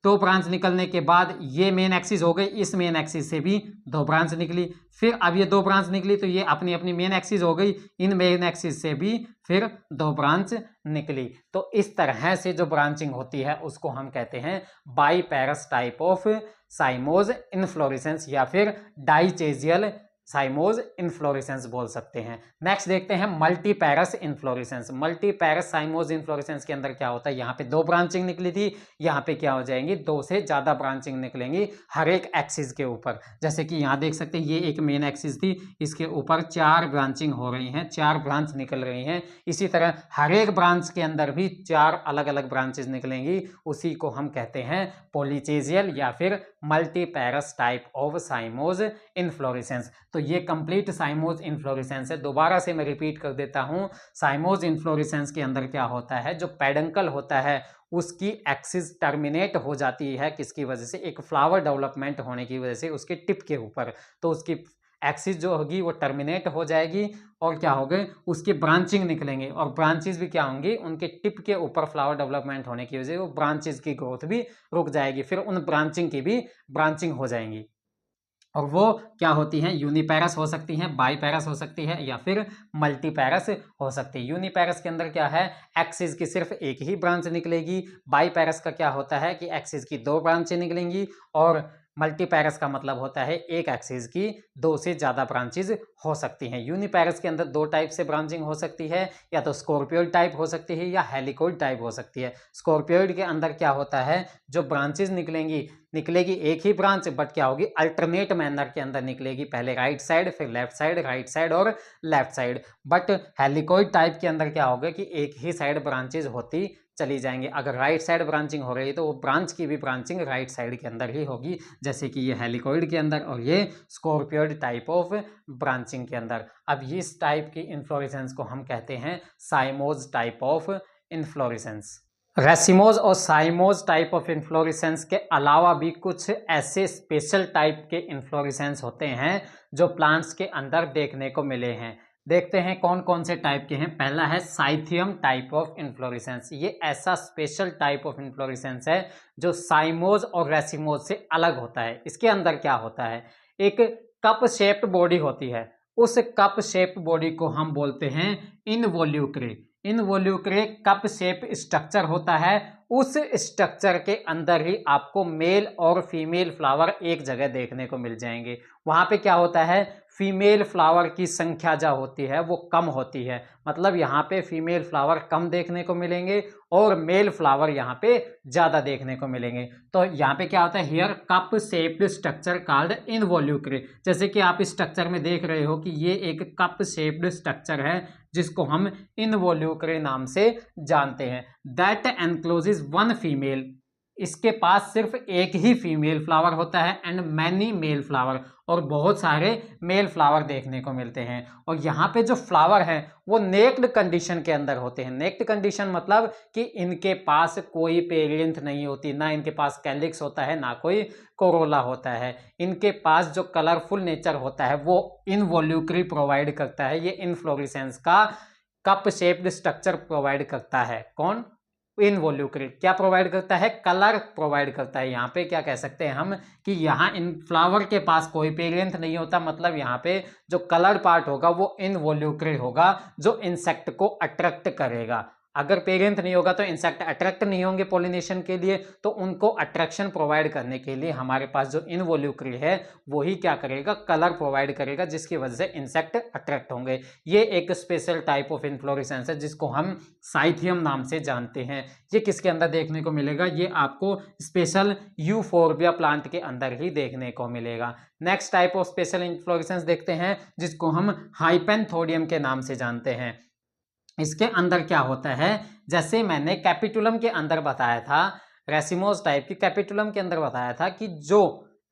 दो ब्रांच निकलने के बाद ये मेन एक्सिस हो गई, इस मेन एक्सिस से भी दो ब्रांच निकली, फिर अब ये दो ब्रांच निकली तो ये अपनी अपनी मेन एक्सिस हो गई, इन मेन एक्सिस से भी फिर दो ब्रांच निकली। तो इस तरह से जो ब्रांचिंग होती है उसको हम कहते हैं बाईपेरस टाइप ऑफ साइमोस इन्फ्लोरेसेंस या फिर डाइचेजियल साइमोस इन्फ्लोरेसेंस बोल सकते हैं। नेक्स्ट देखते हैं मल्टीपेरस इन्फ्लोरेसेंस। मल्टीपेरस साइमोस इन्फ्लोरेसेंस के अंदर क्या होता है, यहाँ पे दो ब्रांचिंग निकली थी, यहाँ पे क्या हो जाएंगी, दो से ज्यादा ब्रांचिंग निकलेंगी हर एक एक्सिस के ऊपर। जैसे कि यहाँ देख सकते हैं ये एक मेन एक्सिस थी, इसके ऊपर चार ब्रांचिंग हो रही हैं, चार ब्रांच निकल रही हैं, इसी तरह हर एक ब्रांच के अंदर भी चार अलग अलग ब्रांचेस निकलेंगी, उसी को हम कहते हैं पॉलीचेजियल या फिर मल्टीपेरस टाइप ऑफ साइमोस इन्फ्लोरेसेंस। तो ये कंप्लीट साइमोस इन्फ्लोरेसेंस है। दोबारा से मैं रिपीट कर देता हूं, साइमोस इन्फ्लोरेसेंस के अंदर क्या होता है, जो पेडंकल होता है उसकी एक्सिस टर्मिनेट हो जाती है, किसकी वजह से, एक फ्लावर डेवलपमेंट होने की वजह से उसके टिप के ऊपर, तो उसकी एक्सिस जो होगी वो टर्मिनेट हो जाएगी और क्या होगा, उसकी ब्रांचिंग निकलेंगे, और ब्रांचेस भी क्या होंगी, उनके टिप के ऊपर फ्लावर डेवलपमेंट होने की वजह से वो ब्रांचेस की ग्रोथ भी रुक जाएगी, फिर उन ब्रांचिंग की भी ब्रांचिंग हो जाएंगी। और वो क्या होती हैं, यूनिपैरस हो सकती हैं, बाईपैरस हो सकती है या फिर मल्टीपैरस हो सकती है। यूनिपैरस के अंदर क्या है, एक्सिस की सिर्फ एक ही ब्रांच निकलेगी। बाईपैरस का क्या होता है कि एक्सिस की 2 ब्रांचें निकलेंगी। और मल्टीपैरस का मतलब होता है एक एक्सिस की 2 से ज़्यादा ब्रांचेज हो सकती हैं। यूनिपैरस के अंदर 2 टाइप से ब्रांचिंग हो सकती है, या तो स्कॉर्पियोइड टाइप हो सकती है या हेलिकोइड टाइप हो सकती है। स्कॉर्पियोइड के अंदर क्या होता है, जो ब्रांचेज निकलेगी एक ही ब्रांच, बट क्या होगी, अल्टरनेट मैनर के अंदर निकलेगी, पहले राइट साइड फिर लेफ्ट साइड, राइट साइड और लेफ्ट साइड। बट हेलिकोइड टाइप के अंदर क्या होगा कि एक ही साइड ब्रांचेज होती चली जाएंगे। अगर राइट साइड ब्रांचिंग हो रही है तो वो ब्रांच की भी ब्रांचिंग राइट साइड के अंदर ही होगी, जैसे कि ये हेलिकोइड के अंदर और ये स्कॉर्पियोइड टाइप ऑफ ब्रांचिंग के अंदर। अब इस टाइप की इन्फ्लोरेसेंस को हम कहते हैं cymose type of inflorescence. Racemose और साइमोज टाइप ऑफ इन्फ्लोरेसेंस के अलावा भी कुछ ऐसे स्पेशल टाइप के इन्फ्लोरेसेंस होते हैं जो प्लांट्स के अंदर देखने को मिले हैं। देखते हैं कौन कौन से टाइप के हैं। पहला है साइथियम टाइप ऑफ इन्फ्लोरेसेंस। ये ऐसा स्पेशल टाइप ऑफ इन्फ्लोरेसेंस है जो साइमोज और रेसिमोज से अलग होता है। इसके अंदर क्या होता है, एक कप शेप्ड बॉडी होती है। उस कप शेप्ड बॉडी को हम बोलते हैं इनवोल्यूक्रे। इनवोल्यूक्रे कप शेप स्ट्रक्चर होता है। उस स्ट्रक्चर के अंदर ही आपको मेल और फीमेल फ्लावर एक जगह देखने को मिल जाएंगे। वहां पे क्या होता है, फीमेल फ्लावर की संख्या जो होती है वो कम होती है, मतलब यहाँ पे फीमेल फ्लावर कम देखने को मिलेंगे और मेल फ्लावर यहाँ पे ज्यादा देखने को मिलेंगे। तो यहाँ पे क्या होता है, here cup shaped structure called involucre. जैसे कि आप इस स्ट्रक्चर में देख रहे हो कि ये एक कप शेप्ड स्ट्रक्चर है जिसको हम इनवोल्यूक्रे नाम से जानते हैं। दैट एनक्लोजेस वन फीमेल, इसके पास सिर्फ एक ही फीमेल फ्लावर होता है एंड मैनी मेल फ्लावर, और बहुत सारे मेल फ्लावर देखने को मिलते हैं। और यहाँ पे जो फ्लावर हैं वो नेक्ड कंडीशन के अंदर होते हैं। नेक्ड कंडीशन मतलब कि इनके पास कोई पेरियंथ नहीं होती, ना इनके पास कैलिक्स होता है ना कोई कोरोला होता है। इनके पास जो कलरफुल नेचर होता है वो इनवोल्यूक्री प्रोवाइड करता है। ये इनफ्लोरेसेंस का कप शेप्ड स्ट्रक्चर प्रोवाइड करता है। कौन, इनवोल्यूक्री क्या प्रोवाइड करता है, कलर प्रोवाइड करता है। यहाँ पे क्या कह सकते हैं हम कि यहाँ इन फ्लावर के पास कोई पेरियंथ नहीं होता, मतलब यहाँ पे जो कलर पार्ट होगा वो इनवोल्यूक्री होगा जो इंसेक्ट को अट्रैक्ट करेगा। अगर पेरेंट नहीं होगा तो इंसेक्ट अट्रैक्ट नहीं होंगे पोलिनेशन के लिए, तो उनको अट्रैक्शन प्रोवाइड करने के लिए हमारे पास जो इनवोल्यूक्री है वही क्या करेगा, कलर प्रोवाइड करेगा, जिसकी वजह से इंसेक्ट अट्रैक्ट होंगे। ये एक स्पेशल टाइप ऑफ इन्फ्लोरेसेंस है जिसको हम साइथियम नाम से जानते हैं। ये किसके अंदर देखने को मिलेगा, ये आपको स्पेशल यूफोर्बिया प्लांट के अंदर ही देखने को मिलेगा। Next type of special inflorescence देखते हैं जिसको हम हाइपेंथोडियम के नाम से जानते हैं। इसके अंदर क्या होता है, जैसे मैंने कैपिटुलम के अंदर बताया था, रेसिमोस टाइप की कैपिटुलम के अंदर बताया था कि जो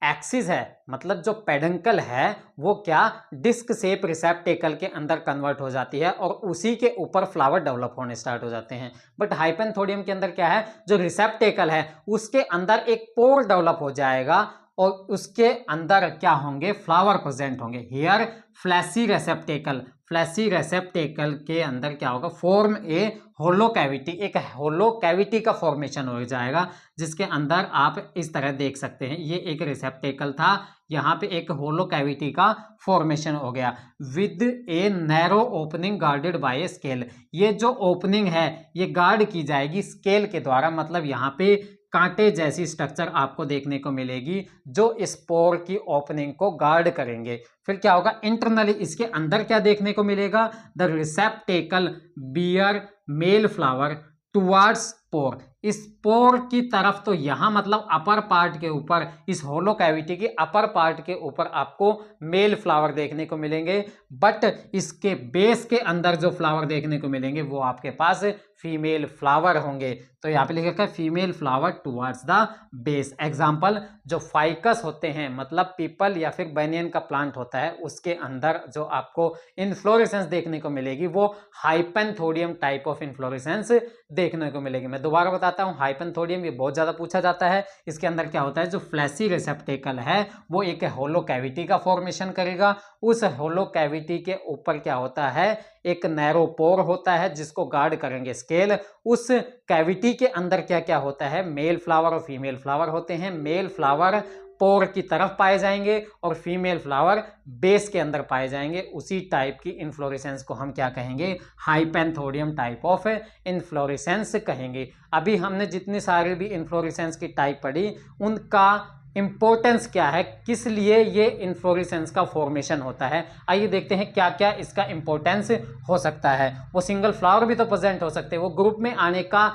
एक्सिस है मतलब जो पेडंकल है वो क्या डिस्क शेप रिसेप्टेकल के अंदर कन्वर्ट हो जाती है और उसी के ऊपर फ्लावर डेवलप होने स्टार्ट हो जाते हैं। बट हाइपेंथोडियम के अंदर क्या है, जो रिसेप्टेकल है उसके अंदर एक पोर डेवलप हो जाएगा और उसके अंदर क्या होंगे, फ्लावर प्रेजेंट होंगे। हियर फ्लैसी रेसेप्टेकल, फ्लैसी रेसेप्टेकल के अंदर क्या होगा, फॉर्म ए होलो कैविटी, एक होलो कैविटी का फॉर्मेशन हो जाएगा जिसके अंदर आप इस तरह देख सकते हैं। ये एक रिसेप्टेकल था, यहाँ पे एक होलो कैविटी का फॉर्मेशन हो गया with a narrow opening guarded by scale. ये जो ओपनिंग है ये गार्ड की जाएगी स्केल के द्वारा, मतलब यहाँ पे कांटे जैसी स्ट्रक्चर आपको देखने को मिलेगी जो स्पोर की ओपनिंग को गार्ड करेंगे। फिर क्या होगा, इंटरनली इसके अंदर क्या देखने को मिलेगा, the receptacle bear male flower towards spore, spore की तरफ। तो यहां मतलब अपर पार्ट के ऊपर, इस होलो कैविटी के अपर पार्ट के ऊपर आपको मेल फ्लावर देखने को मिलेंगे, बट इसके बेस के अंदर जो फ्लावर देखने को मिलेंगे वो आपके पास फीमेल फ्लावर होंगे। तो यहाँ पे लिखा है female flower towards the base. Example, जो फाइकस होते हैं मतलब पीपल या फिर बैनियन का प्लांट होता है उसके अंदर जो आपको इन्फ्लोरेसेंस देखने को मिलेगी वो हाइपेंथोडियम टाइप ऑफ इन्फ्लोरेसेंस देखने को मिलेगी। मैं दोबारा बताता हूँ, हाइपेंथोडियम ये बहुत ज्यादा पूछा जाता है। इसके अंदर क्या होता है, जो फ्लैसी रिसेप्टेकल है वो एक होलो कैविटी का फॉर्मेशन करेगा। उस होलो कैविटी के ऊपर क्या होता है, एक नैरो पोर होता है जिसको गार्ड करेंगे स्केल। उस कैविटी के अंदर क्या क्या होता है, मेल फ्लावर और फीमेल फ्लावर होते हैं। मेल फ्लावर पोर की तरफ पाए जाएंगे और फीमेल फ्लावर बेस के अंदर पाए जाएंगे। उसी टाइप की इन्फ्लोरेसेंस को हम क्या कहेंगे, हाइपेंथोडियम टाइप ऑफ इन्फ्लोरेसेंस कहेंगे। अभी हमने जितनी सारी भी इन्फ्लोरेसेंस की टाइप पढ़ी उनका इंपॉर्टेंस क्या है, किस लिए ये इन्फ्लोरेसेंस का फॉर्मेशन होता है, आइए देखते हैं क्या क्या इसका इंपॉर्टेंस हो सकता है। वो सिंगल फ्लावर भी तो प्रेजेंट हो सकते हैं, वो ग्रुप में आने का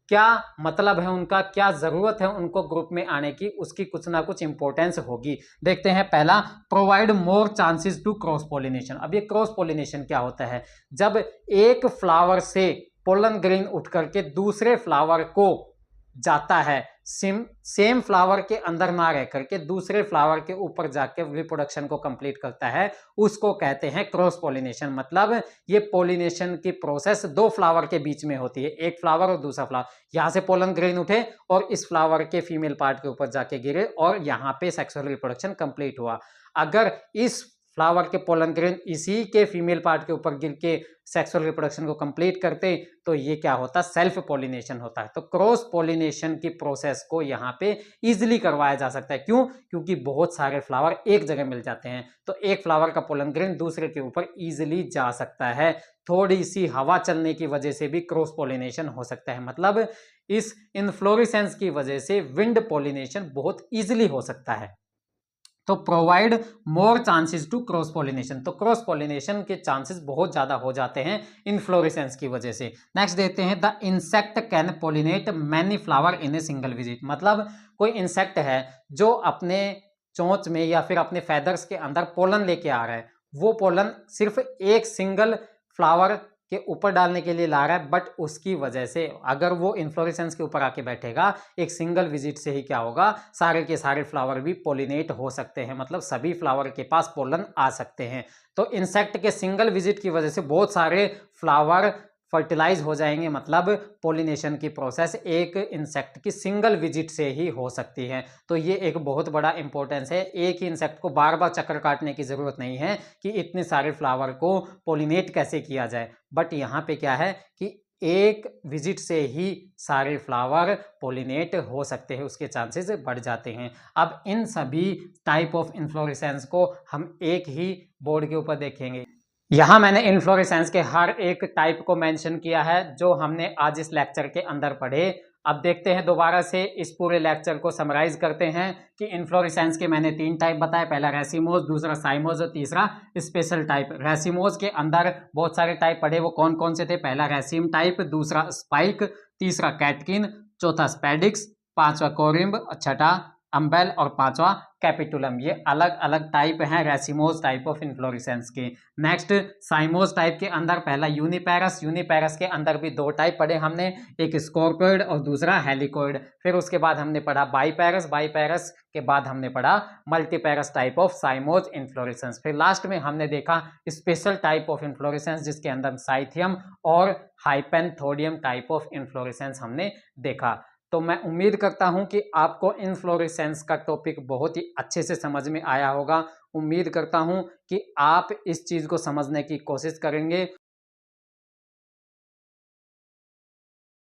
क्या मतलब है, उनका क्या जरूरत है उनको ग्रुप में आने की, उसकी कुछ ना कुछ इंपॉर्टेंस होगी। देखते हैं पहला, provide more chances to cross pollination. अब ये क्रॉस पोलिनेशन क्या होता है, जब एक फ्लावर से पोलन ग्रेन उठ करके दूसरे फ्लावर को जाता है, सेम फ्लावर के अंदर ना रह करके दूसरे फ्लावर के ऊपर जाके रिप्रोडक्शन को कंप्लीट करता है, उसको कहते हैं क्रॉस पोलिनेशन। मतलब ये पोलिनेशन की प्रोसेस दो फ्लावर के बीच में होती है, एक फ्लावर और दूसरा फ्लावर, यहां से पोलन ग्रेन उठे और इस फ्लावर के फीमेल पार्ट के ऊपर जाके गिरे और यहां पे सेक्सुअल रिप्रोडक्शन कंप्लीट हुआ। अगर इस फ्लावर के पोलन ग्रेन इसी के फीमेल पार्ट के ऊपर गिर के सेक्सुअल रिप्रोडक्शन को कंप्लीट करते तो ये क्या होता, सेल्फ पोलिनेशन होता है। तो क्रॉस पोलिनेशन की प्रोसेस को यहाँ पे इजीली करवाया जा सकता है। क्यों? क्योंकि बहुत सारे फ्लावर एक जगह मिल जाते हैं, तो एक फ्लावर का पोलन ग्रेन दूसरे के ऊपर इजीली जा सकता है। थोड़ी सी हवा चलने की वजह से भी क्रॉस पोलिनेशन हो सकता है, मतलब इस इन्फ्लोरेसेंस की वजह से विंड पोलिनेशन बहुत इजीली हो सकता है। तो provide more chances to cross pollination, तो क्रॉस पोलिनेशन के चांसेस बहुत ज्यादा हो जाते हैं इन्फ्लोरेसेंस की वजह से। नेक्स्ट देखते हैं, the insect can pollinate many flower in a single visit. मतलब कोई इंसेक्ट है जो अपने चोंच में या फिर अपने फेदर्स के अंदर पोलन लेके आ रहा है, वो पोलन सिर्फ एक सिंगल फ्लावर के ऊपर डालने के लिए ला रहा है, बट उसकी वजह से अगर वो इन्फ्लोरेसेंस के ऊपर आके बैठेगा एक सिंगल विजिट से ही क्या होगा, सारे के सारे फ्लावर भी पोलिनेट हो सकते हैं, मतलब सभी फ्लावर के पास पोलन आ सकते हैं। तो इंसेक्ट के सिंगल विजिट की वजह से बहुत सारे फ्लावर फर्टिलाइज हो जाएंगे, मतलब पोलिनेशन की प्रोसेस एक इंसेक्ट की सिंगल विजिट से ही हो सकती है। तो ये एक बहुत बड़ा इंपॉर्टेंस है, एक ही इंसेक्ट को बार बार चक्कर काटने की जरूरत नहीं है कि इतने सारे फ्लावर को पोलिनेट कैसे किया जाए, बट यहाँ पे क्या है कि एक विजिट से ही सारे फ्लावर पोलिनेट हो सकते हैं, उसके चांसेस बढ़ जाते हैं। अब इन सभी टाइप ऑफ इन्फ्लोरेसेंस को हम एक ही बोर्ड के ऊपर देखेंगे। यहाँ मैंने इन्फ्लोरेसेंस के हर एक टाइप को मेंशन किया है जो हमने आज इस लेक्चर के अंदर पढ़े। अब देखते हैं दोबारा से इस पूरे लेक्चर को समराइज करते हैं कि इन्फ्लोरेसेंस के मैंने 3 टाइप बताए, पहला रेसिमोज, दूसरा साइमोज और तीसरा स्पेशल टाइप। रेसिमोज के अंदर बहुत सारे टाइप पढ़े, वो कौन कौन से थे, पहला रेसिम टाइप, दूसरा स्पाइक, तीसरा कैटकिन, चौथा स्पेडिक्स, पांचवा कोरिम्ब, छठा अम्बेल और पांचवा कैपिटुलम। ये अलग अलग टाइप हैं रेसिमोज टाइप ऑफ इन्फ्लोरेसेंस के। नेक्स्ट साइमोज टाइप के अंदर पहला यूनिपेरस, यूनिपेरस के अंदर भी 2 टाइप पढ़े हमने, एक स्कॉर्पियोइड और दूसरा हेलिकोइड। फिर उसके बाद हमने पढ़ा बाईपेरस, बाईपेरस के बाद हमने पढ़ा multiparous type of cymose inflorescence. फिर लास्ट में हमने देखा स्पेशल टाइप ऑफ इन्फ्लोरेसेंस जिसके अंदर साइथियम और हाइपेंथोडियम टाइप ऑफ इन्फ्लोरेसेंस हमने देखा। तो मैं उम्मीद करता हूं कि आपको इन्फ्लोरेसेंस का टॉपिक बहुत ही अच्छे से समझ में आया होगा। उम्मीद करता हूं कि आप इस चीज़ को समझने की कोशिश करेंगे